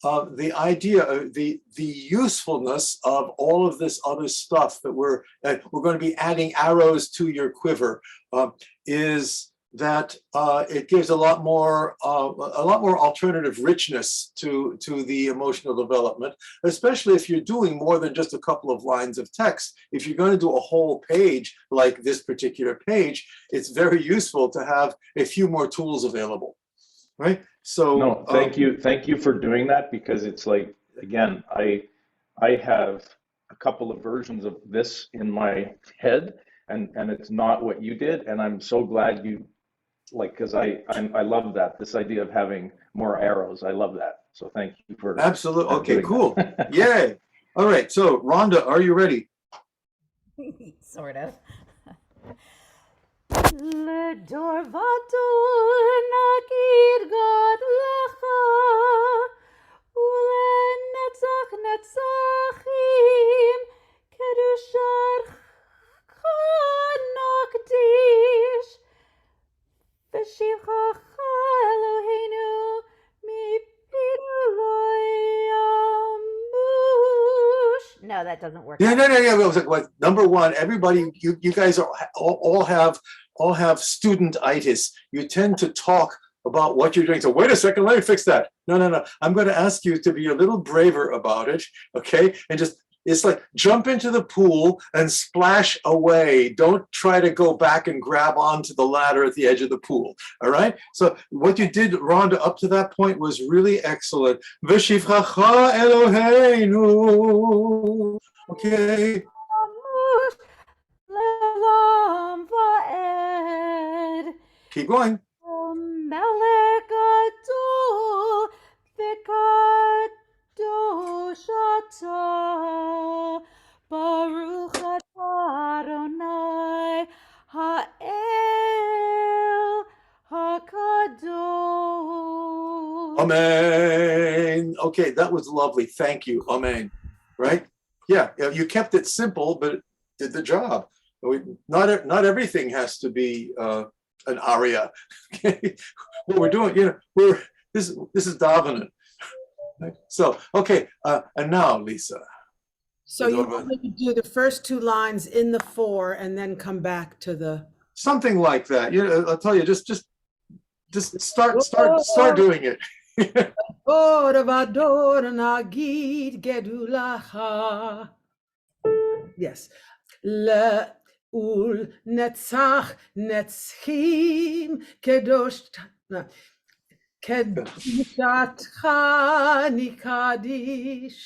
The idea, the usefulness of all of this other stuff that we're going to be adding arrows to your quiver is that it gives a lot more alternative richness to the emotional development, especially if you're doing more than just a couple of lines of text. If you're going to do a whole page like this particular page, it's very useful to have a few more tools available, right? So no, thank you for doing that, because it's like, again, I have a couple of versions of this in my head, and it's not what you did, and I'm so glad you. Because I love that, this idea of having more arrows. I love that. So thank you for absolutely. Okay, cool. Yay. All right. So Rhonda, are you ready? Sort of. Ledor vador nagid godlecha, ulenetzach netzachim kedushatcha nagdish. V'shivchacha Eloheinu mipinu lo yamush. No, that doesn't work. Yeah. It was like, number 1, everybody, you guys all have student-itis. You tend to talk about what you're doing. So wait a second, let me fix that. No. I'm going to ask you to be a little braver about it, okay? And just, it's like jump into the pool and splash away. Don't try to go back and grab onto the ladder at the edge of the pool, all right? So what you did, Rhonda, up to that point was really excellent. V'shivchacha Eloheinu. Okay. Keep going. Melech gadol v'kadosh ata, baruch ata Adonai ha'el ha'kadosh. Amen. Okay, that was lovely. Thank you. Amen. Right? Yeah, you kept it simple, but it did the job. Not everything has to be an aria. Okay, what we're doing, this is davening. Right? So okay, and now Lisa. So you want me to do the first 2 lines in the 4 and then come back to the something like that. You know, I'll tell you, just start doing it. Yes. Le'ul netzach netzchim kedushatcha nikadish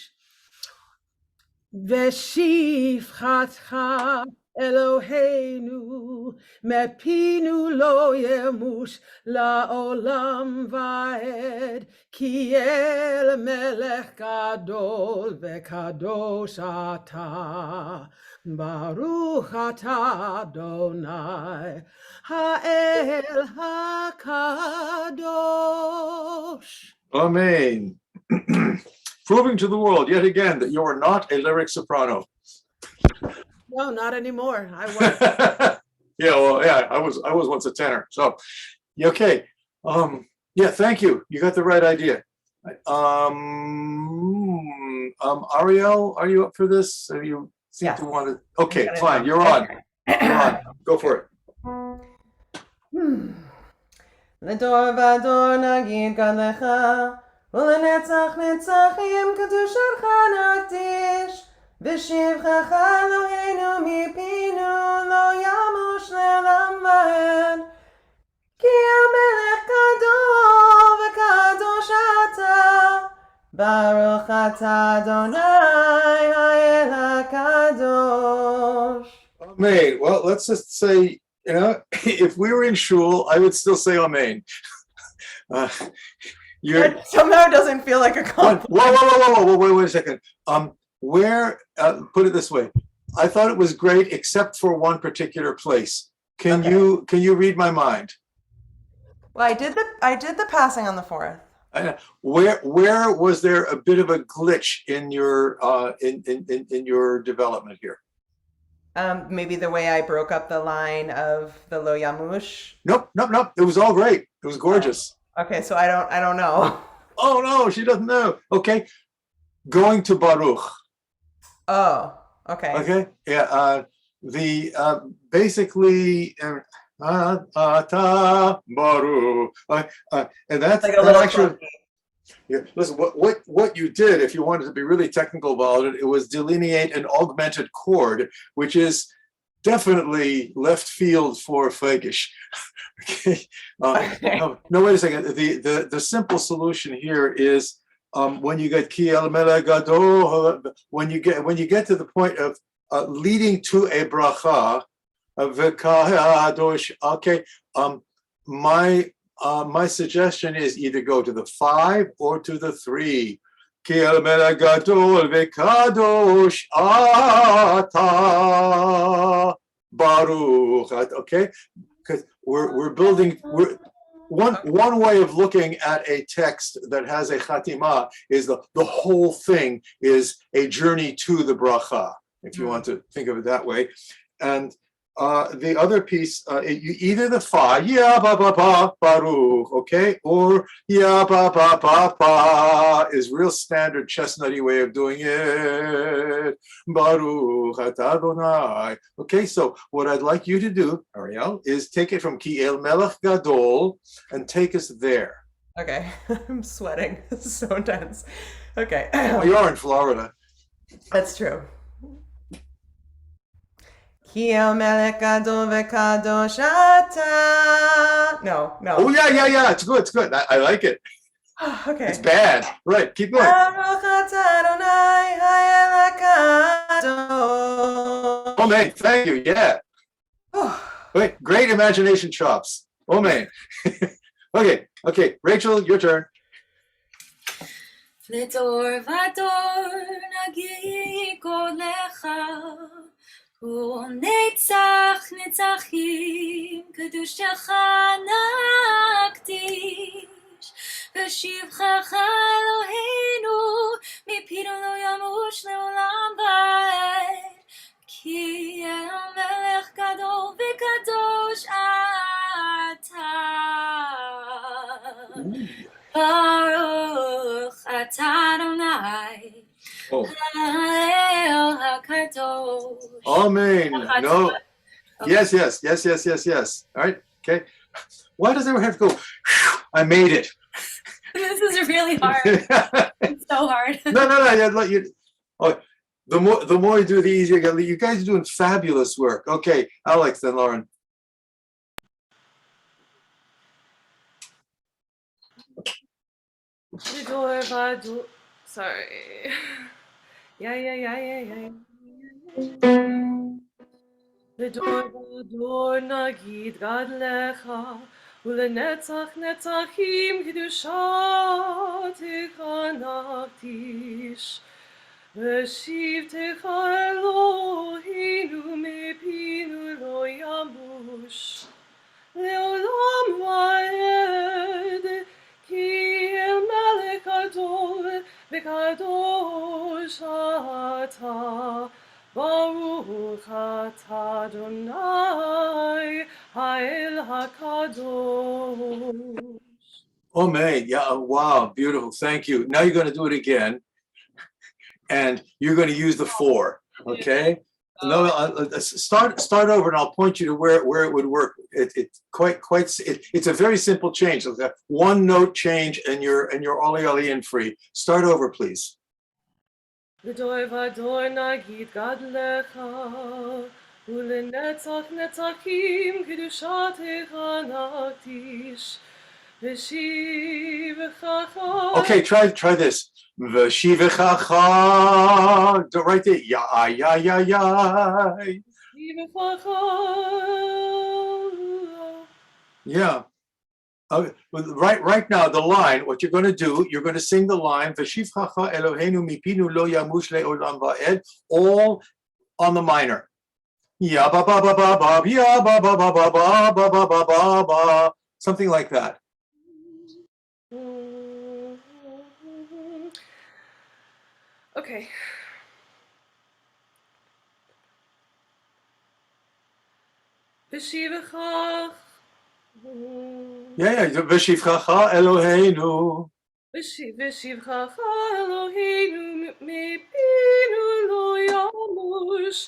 v'shivchatcha Eloheinu mepinu lo yemush la'olam va'ed ki el melech gadol v'kadosh ata baruch ata Adonai ha'el hakadosh. Amen. Proving to the world yet again that you are not a lyric soprano. No, not anymore. I was. Yeah, well, yeah, I was once a tenor. So, yeah, okay. Yeah, thank you. You got the right idea. Ariel, are you up for this? You seem Yes. to want to. Okay, fine. You're on. You're on. Go for it. לדור ודור נגיד גד לך, ולנצח נצחים קדושתך נקדיש. ושבחך אלוהינו מפינו לא ימוש לעולם ועד. כי המלך גדול וקדוש אתה, ברוך אתה אדוני האל הקדוש. Amen. Well, let's just say, you know, if we were in shul, I would still say amen. It somehow doesn't feel like a compliment. Whoa, wait a second. Put it this way, I thought it was great except for one particular place. Can you read my mind? Well, I did the passing on the 4th. Where was there a bit of a glitch in your in your development here? Maybe the way I broke up the line of the Lo Yamush. Nope. It was all great. It was gorgeous. Okay, so I don't know. Oh no, she doesn't know. Okay, going to Baruch. Oh, okay. Okay, yeah. The basically Ata Baruch, and that's like a little actually. Yeah, listen. What you did, if you wanted to be really technical about it, it was delineate an augmented chord, which is definitely left field for Fegish. Okay. No, wait a second. The simple solution here is when you get Ki El Melech Gadol, when you get to the point of leading to a bracha, okay. My suggestion is either go to the 5 or to the 3. Ki El Melech Gadol v'kadosh ata baruch. Okay, because we're building. One way of looking at a text that has a chatima is the whole thing is a journey to the bracha, if you want to think of it that way. And the other piece, either the fa, ya ba ba ba baruch, okay, or ya ba ba ba ba is real standard chestnutty way of doing it. Baruch atah Adonai. Okay, so what I'd like you to do, Ariel, is take it from Ki El Melech Gadol and take us there. Okay, I'm sweating. This is so intense. Okay. Well, you are in Florida. That's true. Ki El Melech Gadol v'kadosh ata. No. Oh yeah. It's good. I like it. Okay. It's bad. Right. Keep going. Baruch atah Adonai ha'el hakadosh. Oh man, thank you. Yeah. Wait, great imagination chops. Oh man. Okay. Rachel, your turn. לדור ודור נגיד קולך ונצח נצחים קדושתך נקדיש ושבחך אלוהינו מפינו לא ימוש לעולם ועד כי אל מלך גדול וקדוש אתה Baruch atah Adonai Oh. Ha'el HaKadosh. Amen. No. Okay. Yes, yes, yes, yes, yes, yes. All right, okay. Why does everyone have to go, "Phew, I made it"? This is really hard. It's so hard. No, oh, the more you do, the easier you get. You guys are doing fabulous work. Okay, Alex, then Lauren. Sorry. Yeah. לדור נגיד גדלך, ולנצח נצחים קדושתך נקדיש. ושבתך אלוהינו מפינו לא ימוש, לעולם ועד, כי אל מלך גדול וקדוש אתה. Baruch atah Adonai Ha'el HaKadosh. Oh man, yeah, wow, beautiful. Thank you. Now you're going to do it again, and you're going to use the 4. Okay. No, start over, and I'll point you to where it would work. It's a very simple change. It's a 1 note change, and you're Oli in free. Start over, please. לדור ודור נגיד גדלך, ולנצח נצחים קדושתך נקדיש. ושיבחך. Okay, try this. V'shivechacha. Right there. Ya. Yeah. Right now, the line, what you're going to do, you're going to sing the line, V'shivchacha Eloheinu mipinu lo yamush le'olam va'ed, all on the minor. Ya ba ba ba ba ba, ya ba ba ba ba ba ba ba ba ba ba, something like that. Okay. V'shivchach. Yeah. V'shivchacha Eloheinu. V'shivchach Eloheinu mipinu lo yamush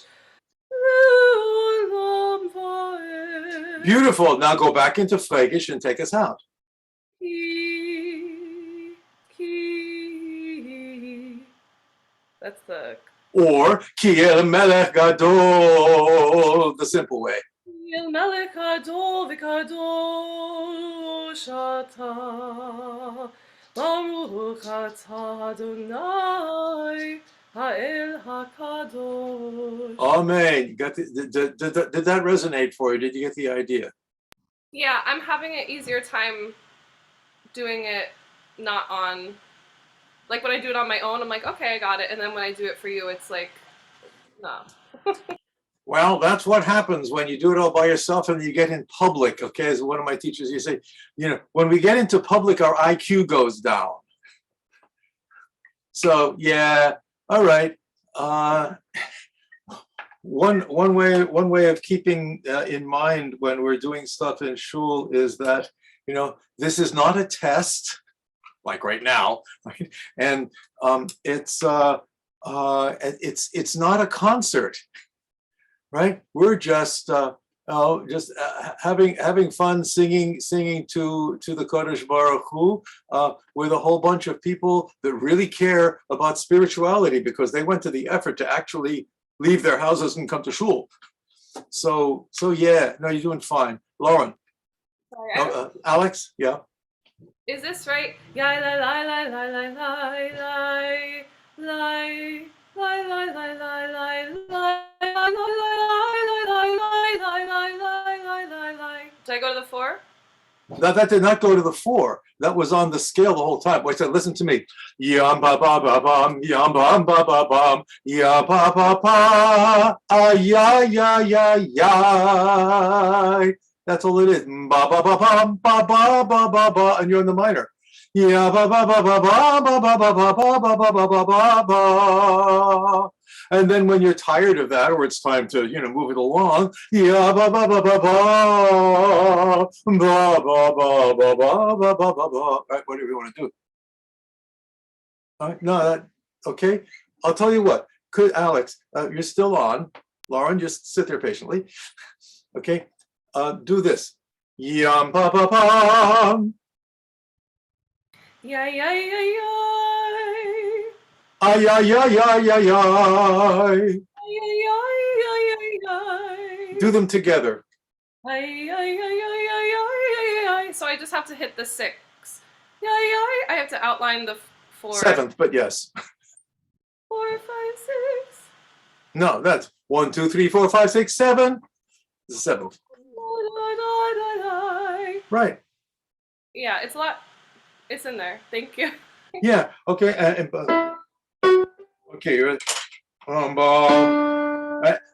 le'olam va'ed. Beautiful. Now go back into Fregish and take us out. That's the. Or Ki El Melech Gadol, the simple way. El Melech Gadol v'Kadosh Ata, Baruch Atah Adonai Ha'el HaKadosh. Amen. You got did that resonate for you? Did you get the idea? Yeah, I'm having an easier time doing it not on. Like when I do it on my own, I'm like, okay, I got it. And then when I do it for you, it's like, no. Well, that's what happens when you do it all by yourself and you get in public. Okay, as one of my teachers, you say, when we get into public, our IQ goes down. So yeah, all right. One way of keeping in mind when we're doing stuff in shul is that this is not a test. Like right now, right? And it's not a concert, right? We're just having fun singing to the Kodesh Baruch Hu with a whole bunch of people that really care about spirituality because they went to the effort to actually leave their houses and come to shul. So yeah, no, you're doing fine, Lauren. Sorry, Alex, yeah. Is this right? Yeah, la la la la la la la. Did I go to the 4? That did not go to the 4. That was on the scale the whole time. I said, listen to me. Yam ba ba ba bum, yam bam ba ba bum, ya ba ba ba, ya. That's all it is. Ba ba ba bum, ba ba ba ba ba, and you're in the minor. Ya ba ba ba ba ba ba ba ba ba ba ba ba ba ba ba. And then when you're tired of that, or it's time to, move it along, yeah, ba ba ba ba ba, ba ba ba ba ba ba ba ba ba. Right, whatever you want to do. All right, no, okay. I'll tell you what. Alex, you're still on. Lauren, just sit there patiently. Okay, do this. Yam ba ba bam. Yeah, yeah, yeah, yeah. Ay ay ay ay ay ay. Do them together. So I just have to hit the 6. I have to outline the 4. 7th, but yes. 4, 5, 6. No, that's 1, 2, 3, 4, 5, 6, 7. The 7th. Right. Yeah, it's a lot. It's in there. Thank you. Yeah. Okay. Okay. You're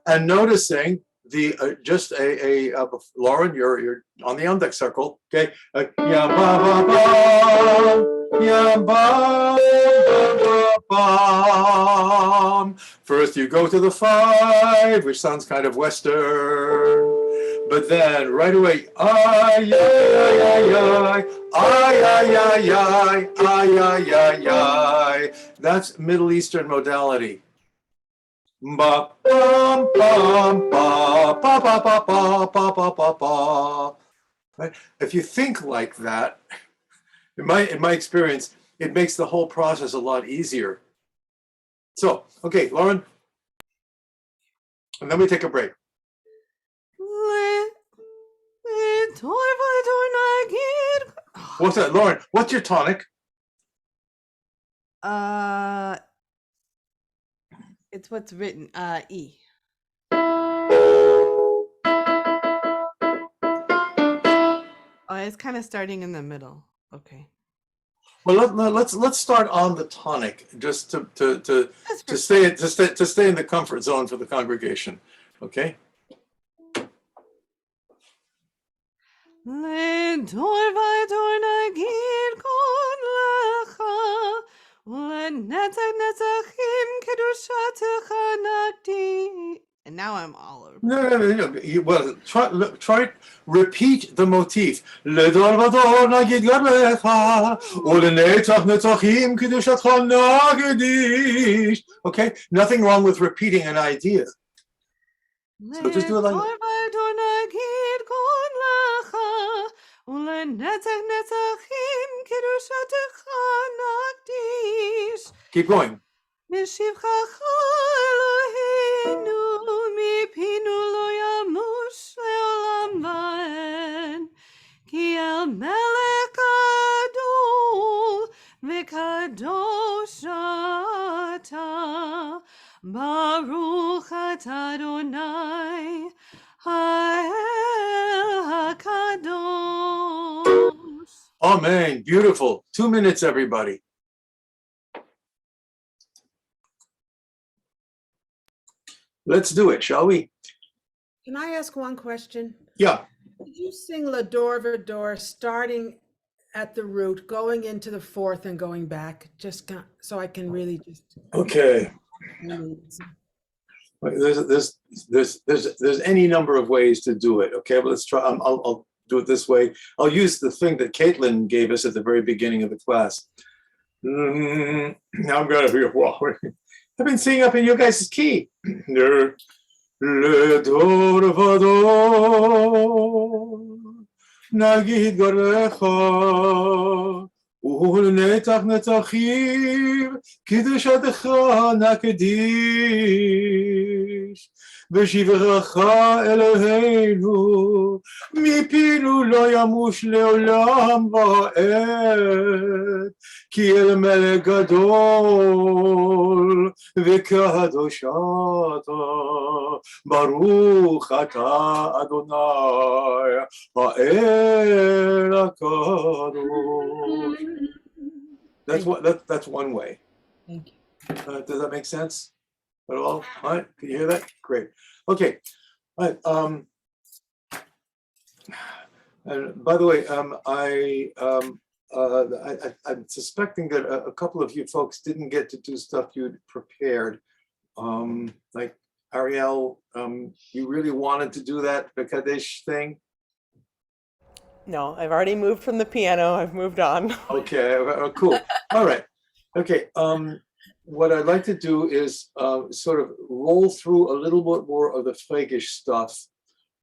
and noticing the just a Lauren, you're on the on deck circle. Okay. Yeah. Ba ba ba. Yeah. Ba ba ba. First, you go to the 5, which sounds kind of Western. But then right away, ay, ay, ay, ay, ay, ay, ay, ay, ay, ay, ay, ay. That's Middle Eastern modality. Ba, bum, bum, ba, ba, ba, ba, ba, ba, ba, ba, ba. Right? If you think like that, in my experience, it makes the whole process a lot easier. So, okay, Lauren, and then we take a break. What's that, Lauren? What's your tonic? It's what's written. E. Oh, it's kind of starting in the middle. Okay. Well, let's start on the tonic, just to stay in the comfort zone for the congregation. Okay. And now I'm all over. No. Well, try repeat the motif. Okay, nothing wrong with repeating an idea. So just do it like keep going. Baruch atah Adonai Ha'el HaKadosh. Amen. Beautiful. 2 minutes, everybody. Let's do it, shall we? Can I ask one question? Yeah. Did you sing L'Ador V'Ador starting at the root, going into the 4th and going back? Just so I can really just. Okay. There's any number of ways to do it. Okay, but let's try. I'll do it this way. I'll use the thing that Caitlin gave us at the very beginning of the class. Now I'm gonna be. I've been singing up in you guys' key. L'Ador V'Ador Nagid Garecha ולנצח נצחים קדושתך נקדיש ושברך אלוהינו מפינו לא ימוש לעולם ועד כי אל מלך גדול וקדוש אתה ברוך אתה אדוני האל הקדוש. That's one way. Thank you. Does that make sense at all? All right, can you hear that? Great. Okay. All right. And by the way, I'm suspecting that a couple of you folks didn't get to do stuff you'd prepared. Like Ariel, you really wanted to do that Bekadesh thing? No, I've already moved from the piano. I've moved on. Okay, cool. All right. Okay. What I'd like to do is sort of roll through a little bit more of the Fregish stuff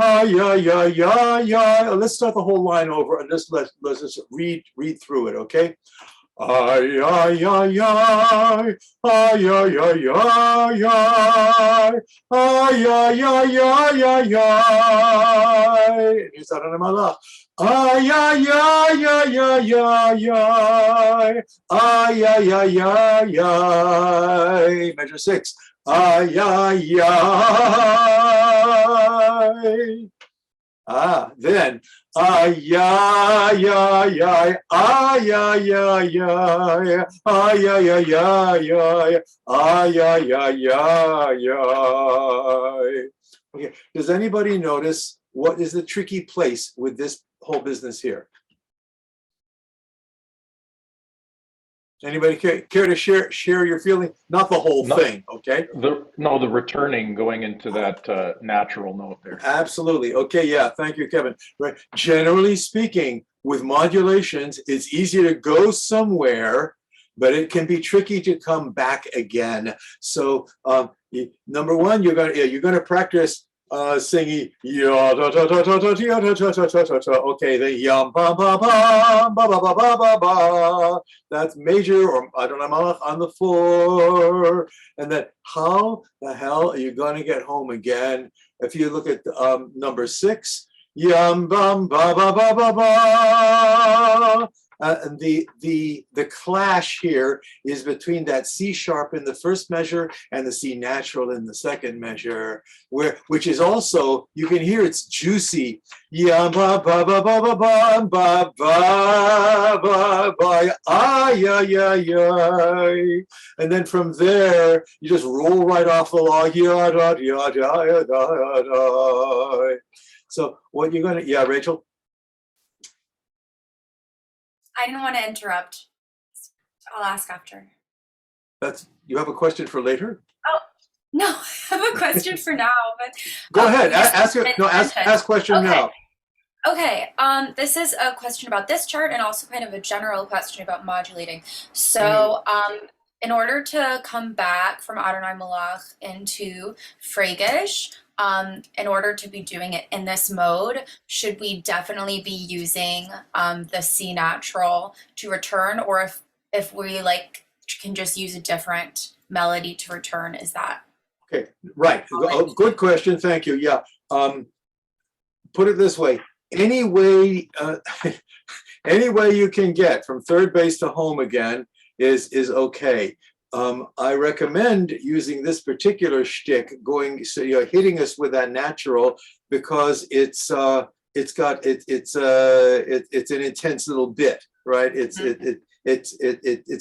ya, ya, ya, ya. Let's start the whole line over and let's just read through it, okay? Ay, ay, ay, ay, ay, ay, ay, ay, ay, ay, ay, ay, ay, ay, ay. Is that an amala? Ay, ay, ay, ay, ay, ay, ay, ay, ay, ay, ay, ay. Measure 6. Ay, ay, ay. Then ay, ay, ay, ay, ay, ay, ay, ay, ay, ay, ay, ay, ay, ay, ay, ay, ay. Okay, does anybody notice what is the tricky place with this whole business here? Anybody care to share your feeling? Not the whole thing, okay? The returning going into that natural note there. Absolutely. Okay, yeah, thank you, Kevin. Right. Generally speaking, with modulations, it's easy to go somewhere, but it can be tricky to come back again. So, number one, you're gonna practice singing ya da da da da da da da da da da da. Okay, the yum ba ba ba ba ba ba ba ba ba. That's major or I don't know on the 4. And then how the hell are you going to get home again? If you look at number 6, yum bum ba ba ba ba ba. And the clash here is between that C sharp in the first measure and the C natural in the second measure, which is also, you can hear it's juicy. Ya ba ba ba ba ba ba ba ba ba ba ya ya ya. And then from there you just roll right off the log. Ya da ya da ya da da. So what you're gonna, yeah, Rachel? I didn't want to interrupt. I'll ask after. You have a question for later? Oh, no, I have a question for now, but go ahead. Ask question now. Okay, this is a question about this chart and also kind of a general question about modulating. So, in order to come back from Adonai Malach into Phragish, in order to be doing it in this mode, should we definitely be using the C natural to return, or if we can just use a different melody to return? Is that okay? Right. Oh, good question. Thank you. Yeah. Put it this way: any way you can get from third base to home again is okay. I recommend using this particular shtick, hitting us with that natural, because it's an intense little bit, right? It's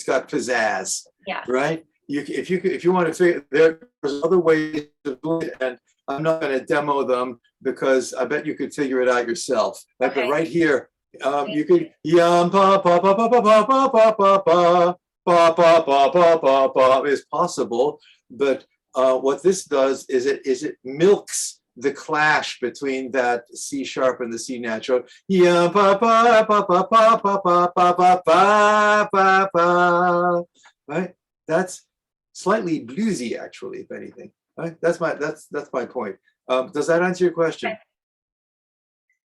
got pizzazz, yeah, right? If you want to figure, there's other ways to do it, and I'm not going to demo them because I bet you could figure it out yourself. Okay. But right here, you could yum pa pa pa pa pa pa pa pa pa pa. Ba, ba, ba, ba, ba, ba is possible, but what this does is it milks the clash between that C sharp and the C natural. Yeah, ba, ba, ba, ba, ba, ba, ba, ba, ba, ba, ba, ba. Right? That's slightly bluesy, actually, if anything. Right? That's my point. Does that answer your question?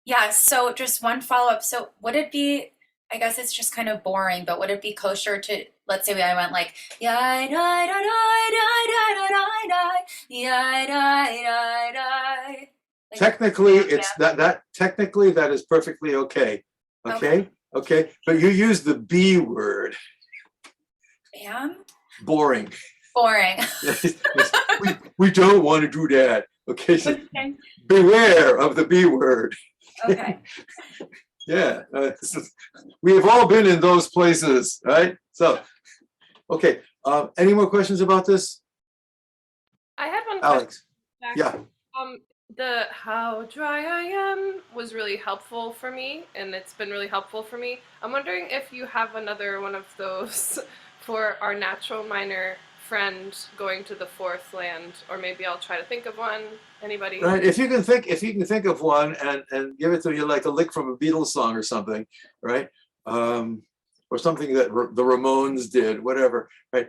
Yeah. So just one follow-up. So would it be, I guess it's just kind of boring, but would it be kosher to, let's say I went like, yeah, da, da, da, da, da, da, yeah, da, da, da. Technically, it's technically that is perfectly okay. Okay. But you use the B word. Bam? Boring. Boring. we don't want to do that. Okay. So beware of the B word. Okay. Yeah, we have all been in those places, right? So, okay. Any more questions about this? I had one. Alex. Question. Yeah. The how dry I am was really helpful for me, and it's been really helpful for me. I'm wondering if you have another one of those for our natural minor friend going to the fourth land, or maybe I'll try to think of one. Anybody? Right. If you can think of one and give it to you like a lick from a Beatles song or something, right? Or something that the Ramones did, whatever, right?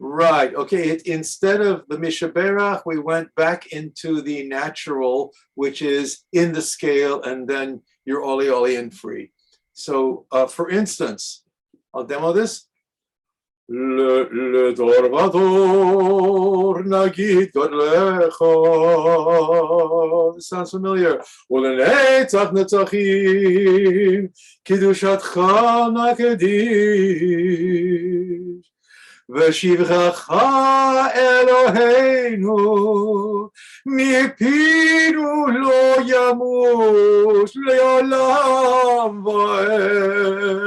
Right. Okay. Instead of the Mishaberach, we went back into the natural, which is in the scale, and then you're Oli and free. So, for instance, I'll demo this. לדור ודור נגיד גדלך. This sounds familiar. ולנצח נצחים קדושתך נקדיש. ושבחך אלוהינו מפינו לא ימוש לעולם ועד.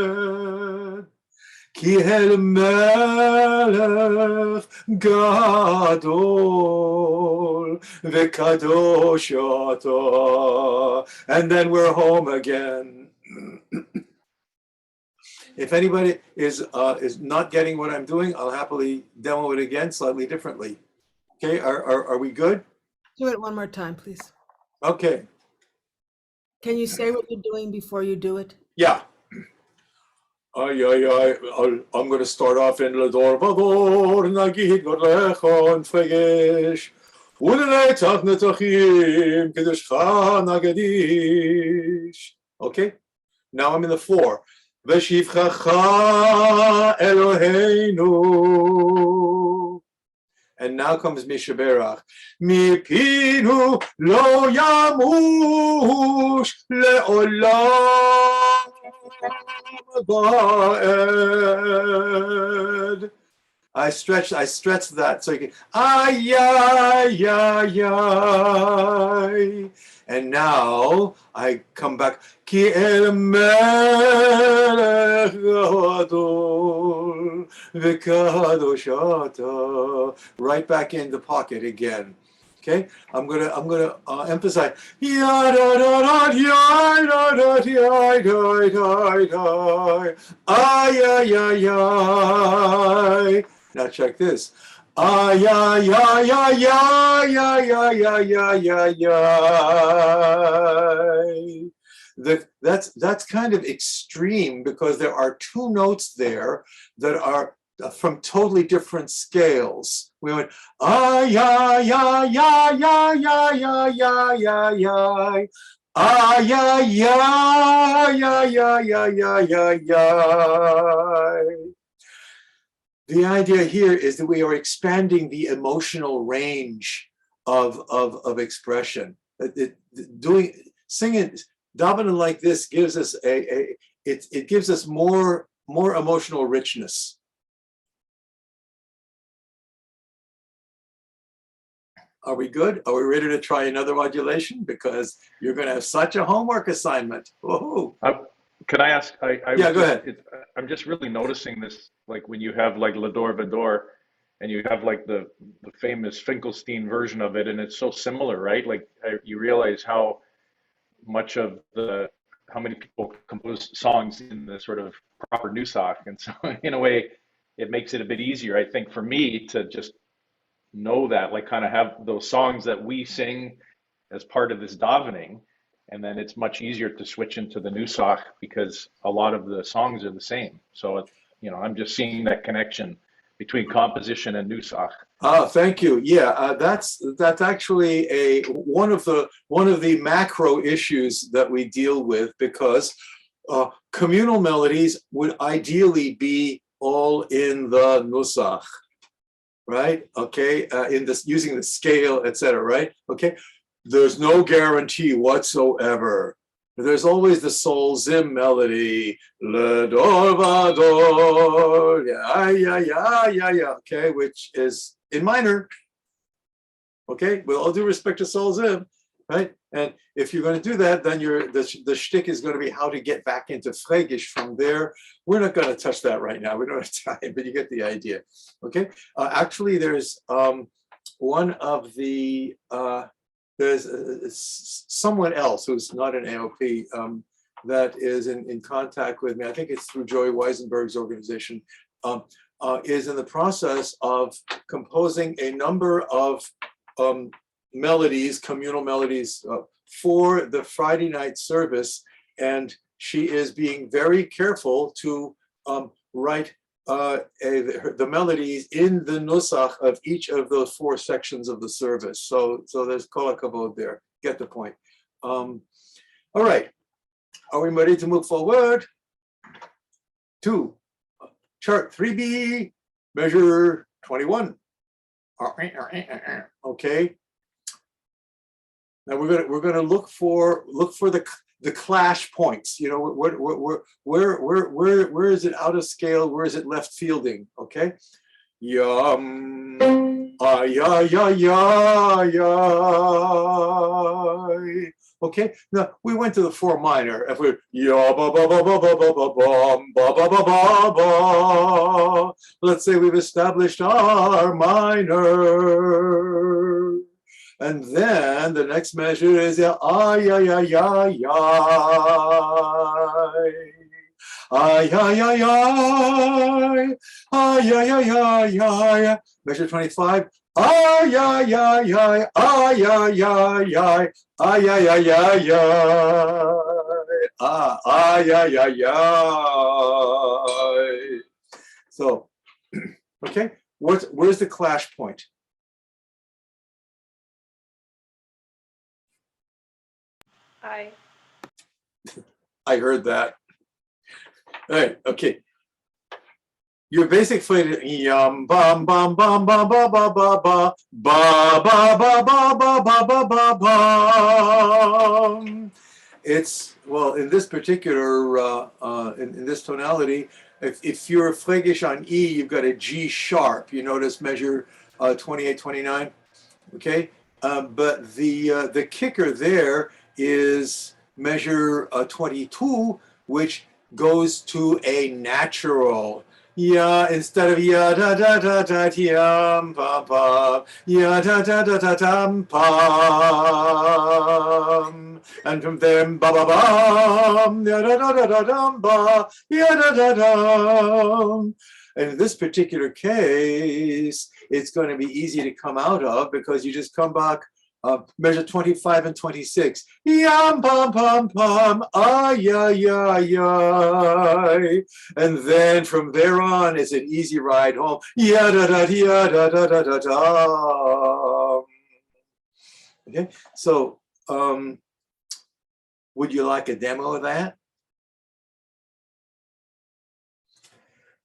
כי אל מלך גדול וקדוש אתה. And then we're home again. If anybody is not getting what I'm doing, I'll happily demo it again slightly differently. Okay, are we good? Do it one more time, please. Okay, Can you say what you're doing before you do it? yeah. I'm going to start off in Lador Vador, Nagid Godlechon Fregesh, Ulenetach Netachim, Kedushcha Nagadish. Okay, now I'm in the 4. Veshivchacha Eloheinu. And now comes Mishaberach. Mipinu lo yamush le'olam ba'ed. I stretch that so you can ay. And now I come back. Ki el melech gadol v'kadosh ata. Right back in the pocket again. Okay, I'm gonna emphasize. Ay. Now check this. That's kind of extreme because there are two notes there that are from totally different scales. We went The idea here is that we are expanding the emotional range of expression. Singing, davening like this gives us it gives us more emotional richness. Are we good? Are we ready to try another modulation? Because you're going to have such a homework assignment. Whoa. Can I ask? Yeah, go ahead. I'm just really noticing this, like when you have like Lador Vador, and you have like the famous Finkelstein version of it, and it's so similar, right? Like you realize how many people compose songs in the sort of proper Nusach, and so in a way, it makes it a bit easier, I think, for me to just know that, like kind of have those songs that we sing as part of this davening. And then it's much easier to switch into the Nusach because a lot of the songs are the same. So, I'm just seeing that connection between composition and Nusach. Thank you. Yeah, that's actually one of the macro issues that we deal with, because communal melodies would ideally be all in the Nusach, right? Okay, in this using the scale, etc. Right? Okay. There's no guarantee whatsoever. There's always the Sol Zim melody, Lador Vador, yeah, okay, which is in minor. Okay, with all due respect to Sol Zim, right? And if you're going to do that, then the shtick is going to be how to get back into Fregish from there. We're not going to touch that right now. We don't have time, but you get the idea. Okay, actually, there's one of the there's someone else who's not an AOP that is in contact with me. I think it's through Joey Weisenberg's organization, is in the process of composing a number of melodies, communal melodies for the Friday night service. And she is being very careful to write the melodies in the Nusach of each of those 4 sections of the service. So there's kol hakavod there. Get the point. All right. Are we ready to move forward? 2, chart 3B, measure 21. Okay. Now we're gonna look for the clash points. You know, where is it out of scale? Where is it left fielding? Okay. Yum. Ya ya ya ya. Okay. Now we went to the 4 minor. If we ya ba ba ba ba ba ba ba ba ba ba ba ba. Let's say we've established our minor. And then the next measure is ay ay ay ay ay ay ay ay ay ay ay ay ay. Measure 25. Ay ay ay ay ay ay ay ay ay ay ay ay ay ay ay ay. So, okay, where's the clash point? I heard that. All right, okay. Your basic flavor, yum bum bum bum bum ba ba ba ba ba ba ba ba ba ba ba ba ba. It's, well, in this particular in this tonality, if you're Phrygish on E, you've got a G sharp. You notice measure 28, 29. Okay, but the kicker there is measure 22, which goes to a natural. Yeah, instead of ya da da da da yam pam pam, ya da da da da dam pam, and from there ba ba bam, ya da da da da dam ba, ya da da dam. And in this particular case, it's going to be easy to come out of because you just come back. Measure 25 and 26. Yam pam pam pam, ay ay ay ay. And then from there on, it's an easy ride home. Ya da da da da da da da da. Okay, so would you like a demo of that?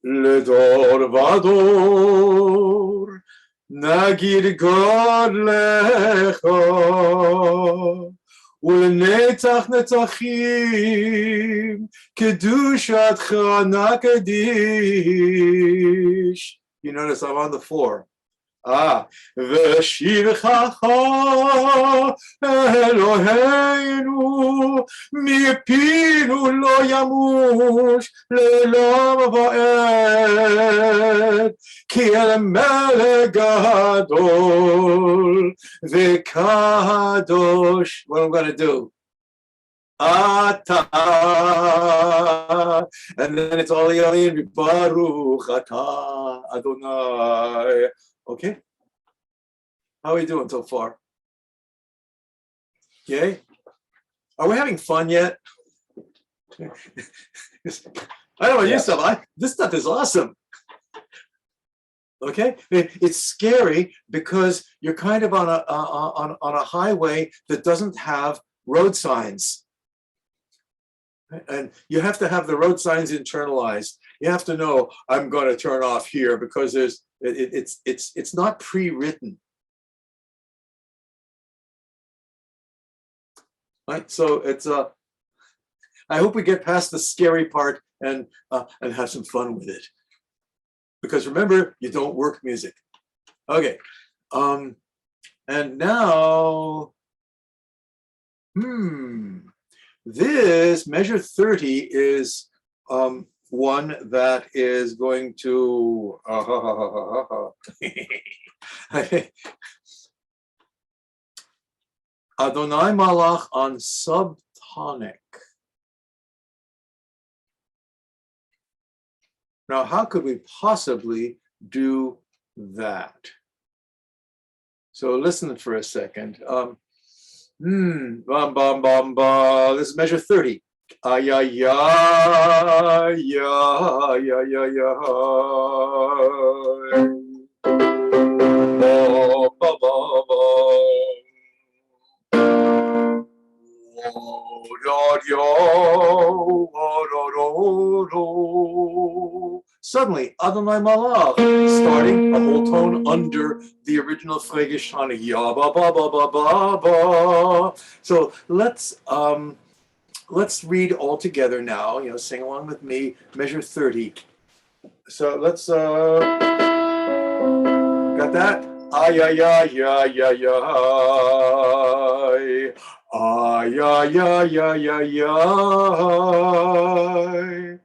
Le dor vador. Nagid God lecha ולנצח נצחים קדושתך נקדיש. You notice I'm on the 4. ושבחך אלוהינו מפינו לא ימוש לעולם ועד כי אל מלך גדול וקדוש. What I'm going to do? Ata, and then it's all the alien Baruch Ata Adonai. Okay, how are we doing so far? Yay? Are we having fun yet? I don't know you stuff. This stuff is awesome. Okay, it's scary because you're kind of on a highway that doesn't have road signs. And you have to have the road signs internalized. You have to know I'm going to turn off here because it's not pre-written. Right? So it's I hope we get past the scary part and have some fun with it. Because remember, you don't work music. Okay. And now this measure 30 is one that is going to Adonai Malach on subtonic. Now, how could we possibly do that? So listen for a second. Bum, bum, bum, bum. This is measure 30. Ay, ay, ay, ay, ay, ay, ay. Ba, ba, ba, ba. Suddenly, Adonai Malach, starting a whole tone under the original Fregish Shana, ya ba ba ba ba ba ba. So let's read all together now. You know, sing along with me. Measure 30. So let's got that? Ay ay ay ay ay ay. Ay ay ay ay ay ay.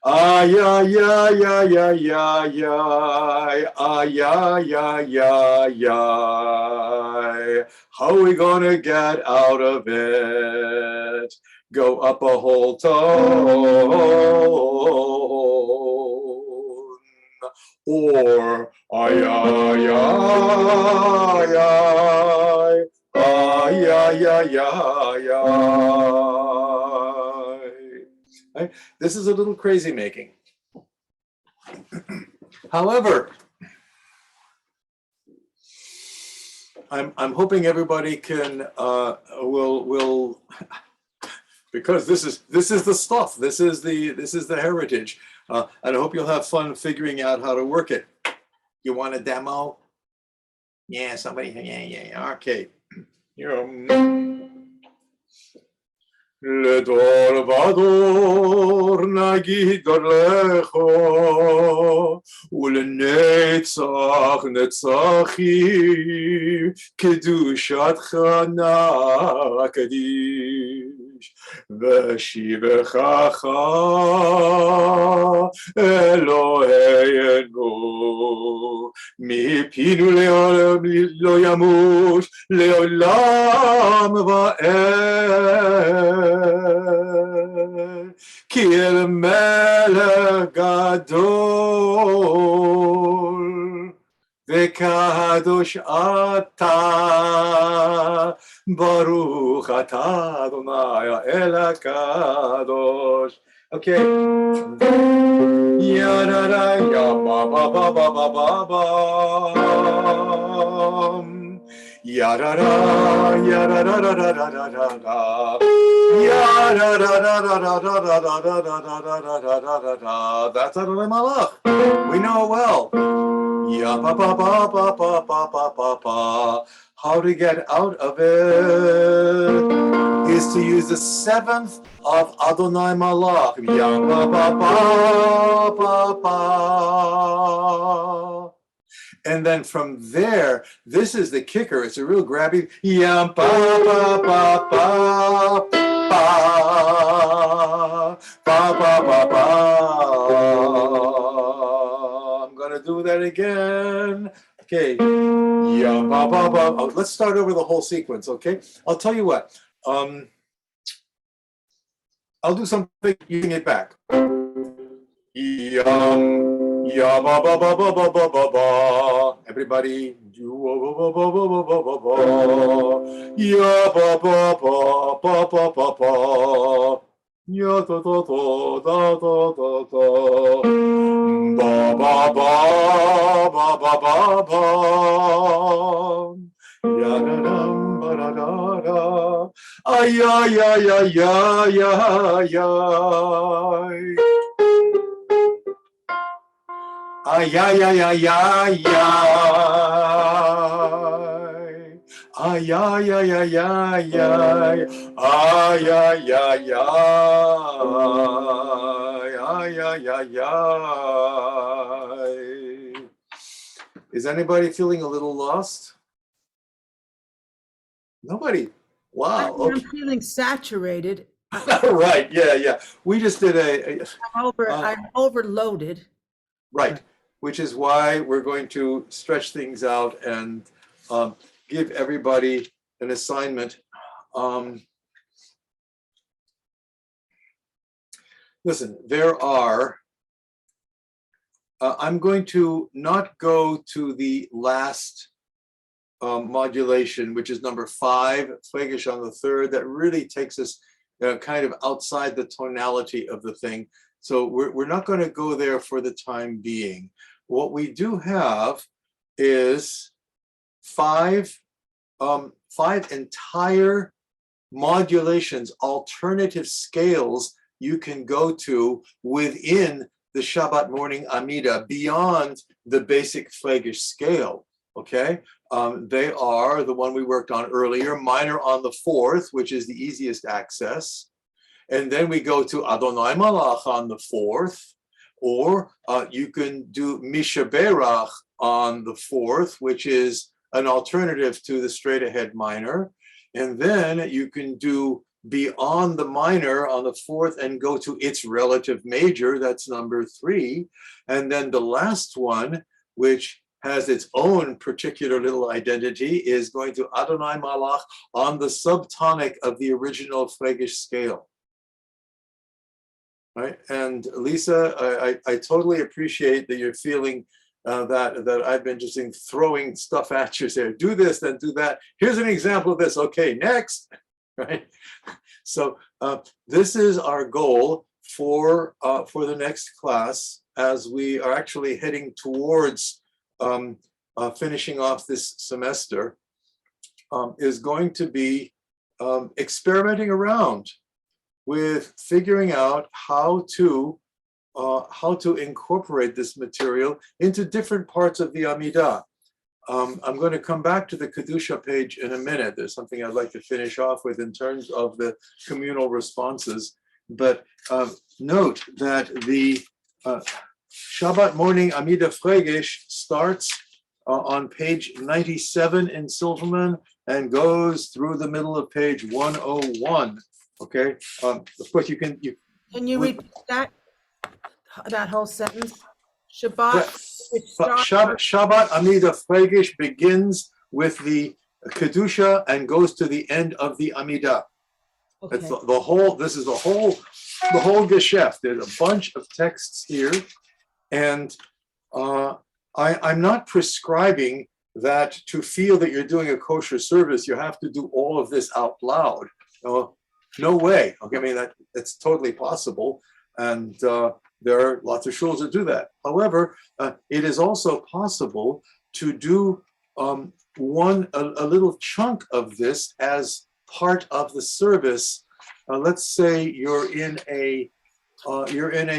Ay ay ay ay ay ay ay. Ay ay ay ay ay. How are we gonna get out of it? Go up a whole tone. Or ay ay ay ay ay ay ay ay ay. This is a little crazy making. However, I'm hoping everybody can will because this is the stuff. This is the heritage. And I hope you'll have fun figuring out how to work it. You want a demo? Yeah, somebody. Yeah. Okay. לדור ודור נגיד לך ולנצח נצחים קדושתך נקדיש ושיבך אלוהינו מפינו לעולם לא ימות לעולם ועד כי אל מלך גדול וקדוש אתה ברוך אתה אדוני האל הקדוש. Okay. Ya da da ya ba ba ba ba ba ba ba. Ya da da ya da da da da da da da da. Ya da da da da da da da da da da da da da da da da. That's Adonai Malach. We know it well. Ya ba ba ba ba ba ba ba ba ba. How to get out of it is to use the seventh of Adonai Malach. Ya ba ba ba ba ba. And then from there, this is the kicker. It's a real grabby. Ya ba ba ba ba ba ba ba ba ba. I'm gonna do that again. Okay. Ya ba ba ba. Oh, let's start over the whole sequence. Okay. I'll tell you what. I'll do something. You can get back. Ya ba ba ba ba ba ba ba ba. Everybody, do ba ba ba ba ba ba ba ba. Ya ba ba ba ba ba ba ba. Ya da da da da da da da. Ba ba ba ba ba ba ba. Ya da da ba da da da. Ay ay ay ay ay ay ay. Ay, ay, ay, ay, ay, ay. Ay, ay, ay, ay, ay, ay. Ay, ay, ay, ay. Ay, ay, ay. Is anybody feeling a little lost? Nobody. Wow. I'm feeling saturated. Right. Yeah. We just did I'm overloaded. Right. Which is why we're going to stretch things out and give everybody an assignment. Listen, there are, I'm going to not go to the last modulation, which is number 5, Flegish on the 3rd. That really takes us kind of outside the tonality of the thing. So we're not going to go there for the time being. What we do have is five entire modulations, alternative scales you can go to within the Shabbat morning Amida beyond the basic Flagish scale. Okay, they are the one we worked on earlier, minor on the fourth, which is the easiest access. And then we go to Adonai Malach on the fourth, or you can do Mishaberach on the fourth, which is an alternative to the straight ahead minor. And then you can do beyond the minor on the fourth and go to its relative major, that's number 3. And then the last one, which has its own particular little identity, is going to Adonai Malach on the subtonic of the original Flagish scale. Right? And Lisa, I totally appreciate that you're feeling that I've been just throwing stuff at you, say, do this, then do that. Here's an example of this. Okay, next. Right? So this is our goal for the next class, as we are actually heading towards finishing off this semester, is going to be experimenting around with figuring out how to incorporate this material into different parts of the Amidah. I'm going to come back to the Kedusha page in a minute. There's something I'd like to finish off with in terms of the communal responses. But note that the Shabbat morning Amidah Flagish starts on page 97 in Silverman and goes through the middle of page 101. Okay. Of course, you can. Can you repeat that whole sentence? Shabbat. Shabbat Amidah Flagish begins with the Kedusha and goes to the end of the Amidah. Okay. It's the whole. This is the whole Geschäft. There's a bunch of texts here, and I'm not prescribing that to feel that you're doing a kosher service, you have to do all of this out loud. No way. Okay, I mean that's totally possible, and there are lots of shuls that do that. However, it is also possible to do a little chunk of this as part of the service. Let's say you're in a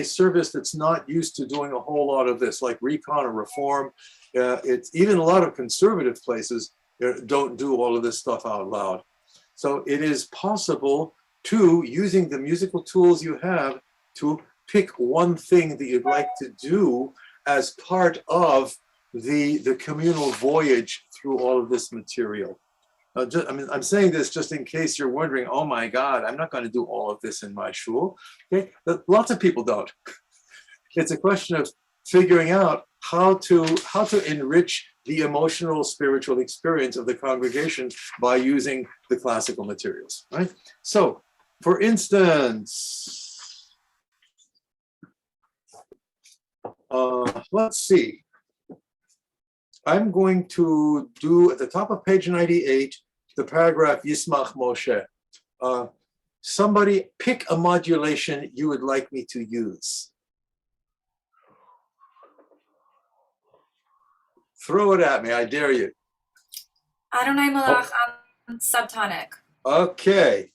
service that's not used to doing a whole lot of this, like Recon or Reform. It's even a lot of conservative places don't do all of this stuff out loud. So it is possible to, using the musical tools you have, to pick one thing that you'd like to do as part of the communal voyage through all of this material. I'm saying this just in case you're wondering, oh my God, I'm not going to do all of this in my shul. Okay, but lots of people don't. It's a question of figuring out how to enrich the emotional, spiritual experience of the congregation by using the classical materials, right? So, for instance, let's see. I'm going to do at the top of page 98, the paragraph Yismach Moshe. Somebody pick a modulation you would like me to use. Throw it at me, I dare you. Adonai Malach on subtonic. Okay.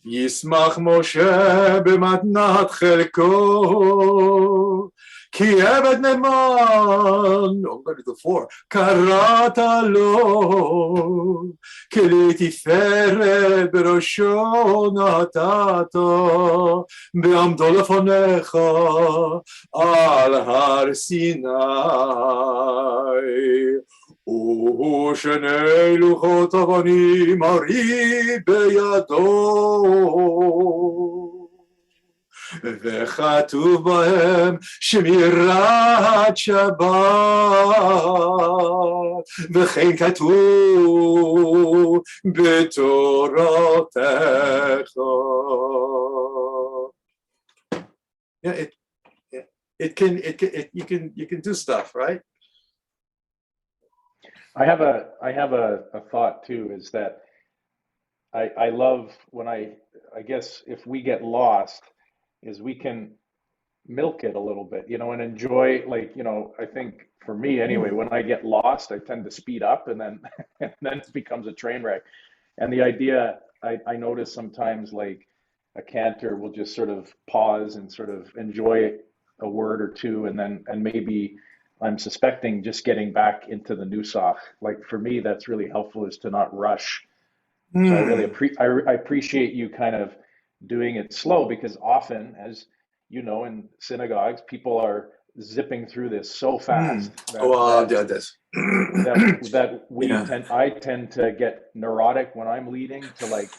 Yismach Moshe b'matnat chelko ki eved neman, I'm going to do 4, karata lo ki לתפארת בראשו נתת בעמדו לפניך על הר סיני. ושני לוחות אבנים הרים בידו, וכתוב בהם שמירת שבת, וכן כתוב בתורתך. Yeah, you can do stuff, right? I have a thought too, is that I love when I guess if we get lost, is we can milk it a little bit, and enjoy, like, I think for me anyway, when I get lost, I tend to speed up and then and then it becomes a train wreck. And the idea, I notice sometimes, like, a cantor will just sort of pause and sort of enjoy a word or two, and maybe I'm suspecting just getting back into the Nusach. Like for me, that's really helpful, is to not rush. So I really I appreciate you kind of doing it slow, because often, as you know, in synagogues, people are zipping through this so fast Well, yeah, that's yeah. I tend to get neurotic when I'm leading, to, like,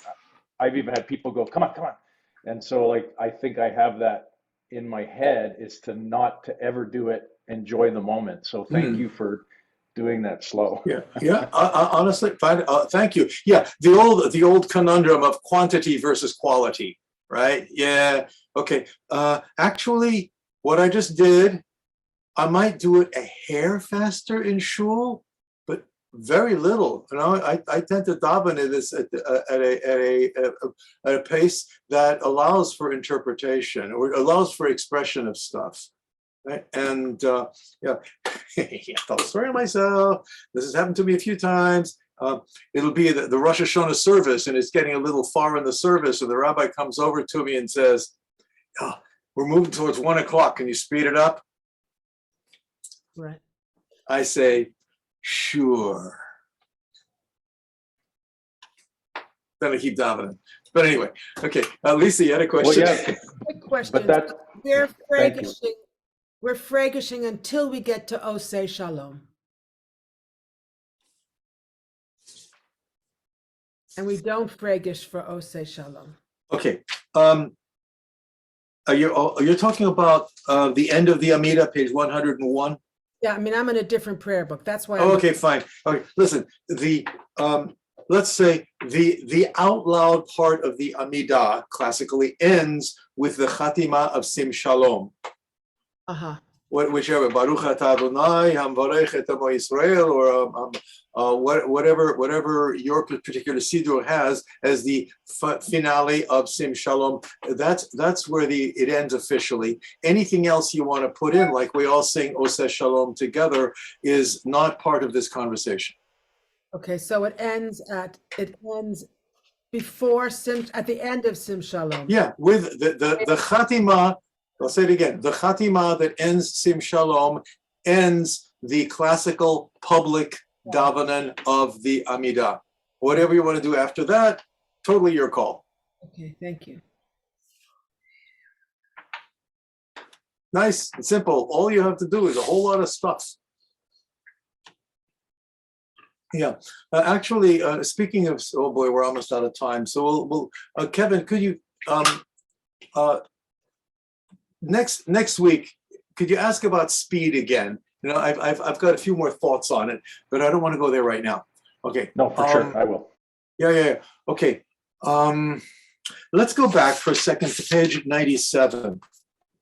I've even had people go, come on, come on. And so, like, I think I have that in my head, is to not to ever do it, enjoy the moment. So thank you for doing that slow. Yeah. Honestly, thank you. Yeah, the old conundrum of quantity versus quality, right? Yeah. Okay. Actually, what I just did, I might do it a hair faster in shul, but very little. I tend to daven at this at a pace that allows for interpretation, or allows for expression of stuff. Right? And yeah, I'll swear to myself, this has happened to me a few times. It'll be the Rosh Hashanah service, and it's getting a little far in the service, and the rabbi comes over to me and says, oh, we're moving towards 1 o'clock. Can you speed it up? Right. I say, sure. Then I keep davening. But anyway, okay. Lisa, you had a question? Well, yeah, Quick question. but that, We're thank you. fragishing. We're fragishing until we get to Oseh Shalom. And we don't fragish for Oseh Shalom. Okay. You're talking about the end of the Amida, page 101? Yeah, I mean, I'm in a different prayer book. That's why. Okay, fine. Okay, listen, let's say the out loud part of the Amidah classically ends with the Chatima of Sim Shalom. Whichever, Baruch Atah Adonai, Hamvarech et Amo Yisrael, or whatever your particular siddur has as the finale of Sim Shalom. That's where it ends officially. Anything else you want to put in, like we all sing Oseh Shalom together, is not part of this conversation. Okay, so it ends before Sim, at the end of Sim Shalom. Yeah, with the Chatima. I'll say it again. The Chatima that ends Sim Shalom ends the classical public davening of the Amidah. Whatever you want to do after that, totally your call. Okay, thank you. Nice and simple. All you have to do is a whole lot of stuff. Yeah. Actually, speaking of, oh boy, we're almost out of time. So we'll Kevin, could you next week, could you ask about speed again? I've got a few more thoughts on it, but I don't want to go there right now. Okay. No, for sure, I will. Yeah. Okay. Let's go back for a second to page 97.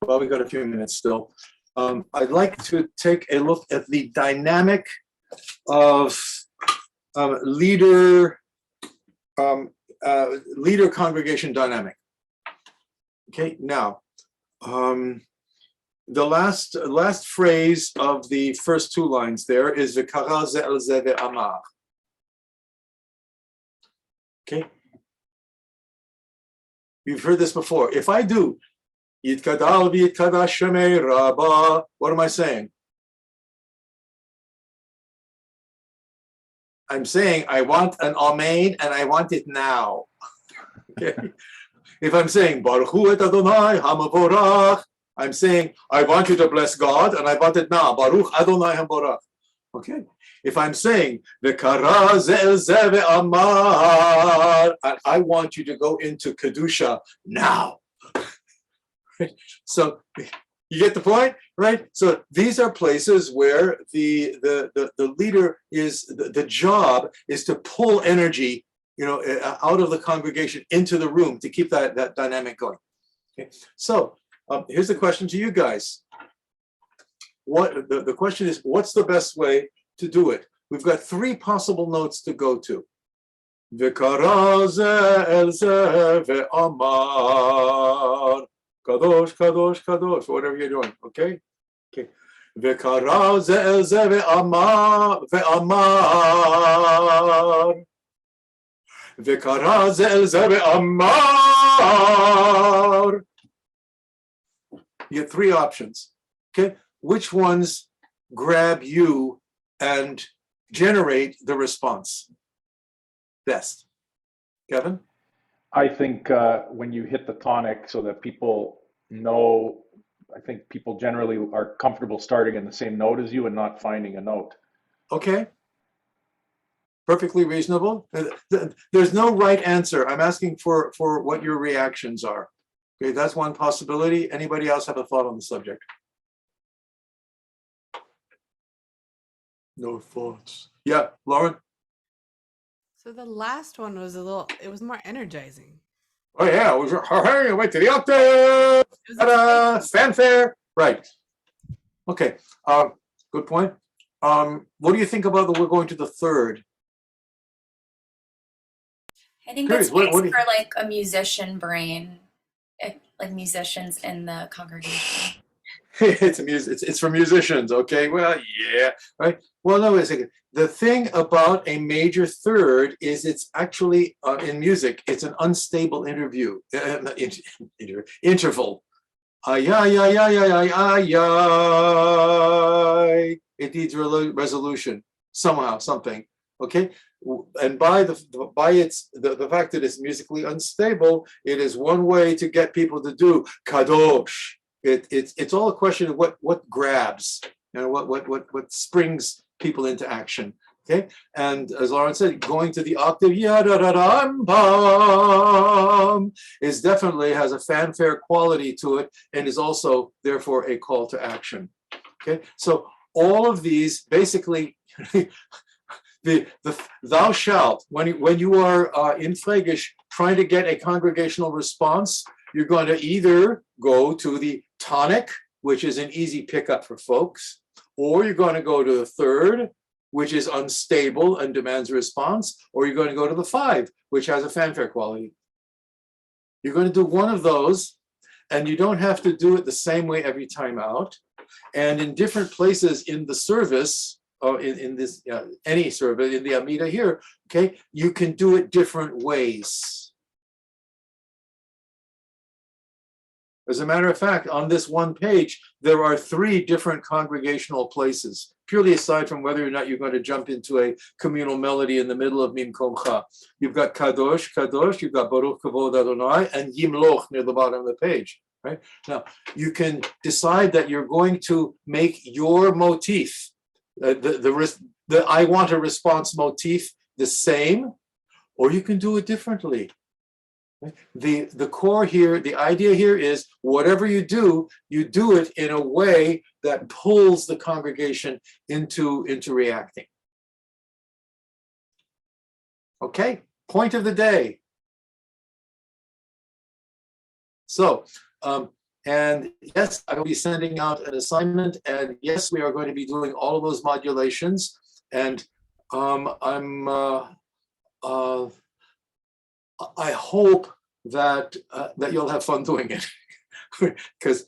Well, we got a few minutes still. I'd like to take a look at the dynamic of leader congregation dynamic. Okay. Now. The last phrase of the first two lines there is v'kara ze el ze ve'amar. Okay, you've heard this before. If I do yitkadal v'yitkada shemei rabba, what am I saying? I'm saying I want an amen, and I want it now. Okay. If I'm saying Baruch Hu et Adonai Hamavorach, I'm saying I want you to bless God, and I want it now. Baruch Adonai Hamavorach. Okay. If I'm saying V'kara ze'el ze ve'amar, and I want you to go into kedusha now. So you get the point, right? So these are places where the leader is the job is to pull energy, out of the congregation into the room to keep that dynamic going. Okay. So here's the question to you guys. The question is, what's the best way to do it? We've got 3 possible notes to go to. וקרא זה אל זה ואמר, קדוש, קדוש, קדוש, whatever you're doing, okay? Okay. וקרא זה אל זה ואמר, וקרא זה אל זה ואמר. You get three options, okay? Which ones grab you and generate the response best? Kevin? I think when you hit the tonic so that people know, I think people generally are comfortable starting in the same note as you and not finding a note. Okay. Perfectly reasonable. There's no right answer. I'm asking for what your reactions are. Okay, that's one possibility. Anybody else have a thought on the subject? No thoughts. Yeah, Lauren? So the last one was it was more energizing. Oh yeah, it was, hey, wait to the octave! It was Ta-da! exciting. Fanfare! Right. Okay, good point. What do you think about we're going to the third? I think Curious, that's what nice do you- for like a musician brain, like musicians in the congregation. It's for musicians, okay? Well, yeah, right. Well, no, wait a second. The thing about a major third is it's actually in music, it's an unstable interval. It needs resolution somehow, something. Okay, and by the fact that it's musically unstable, it is one way to get people to do kadosh. It's all a question of what grabs, you know, what springs people into action. Okay, and as Lauren said, going to the octave is definitely has a fanfare quality to it, and is also therefore a call to action. Okay, so all of these basically. The thou shalt, when you are in Fregish trying to get a congregational response, you're going to either go to the tonic, which is an easy pickup for folks, or you're going to go to the third, which is unstable and demands a response, or you're going to go to the five, which has a fanfare quality. You're going to do one of those, and you don't have to do it the same way every time out. And in different places in the service, in this any service in the Amida here, okay, you can do it different ways. As a matter of fact, on this one page, there are 3 different congregational places, purely aside from whether or not you're going to jump into a communal melody in the middle of Mimkomcha. You've got Kadosh, Kadosh, you've got Baruch Kavod Adonai, and Yimloch near the bottom of the page. Right now, you can decide that you're going to make your motif, the I want a response motif, the same, or you can do it differently. The core here, the idea here is whatever you do it in a way that pulls the congregation into reacting. Okay, point of the day. So, and yes, I will be sending out an assignment, and yes, we are going to be doing all of those modulations, and I hope that that you'll have fun doing it, because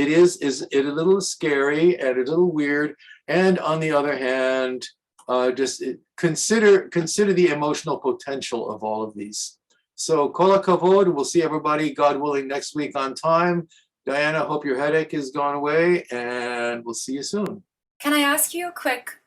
it is a little scary and a little weird, and on the other hand, just consider the emotional potential of all of these. So kol hakavod, we'll see everybody, God willing, next week on time. Diana, hope your headache has gone away, and we'll see you soon. Can I ask you a quick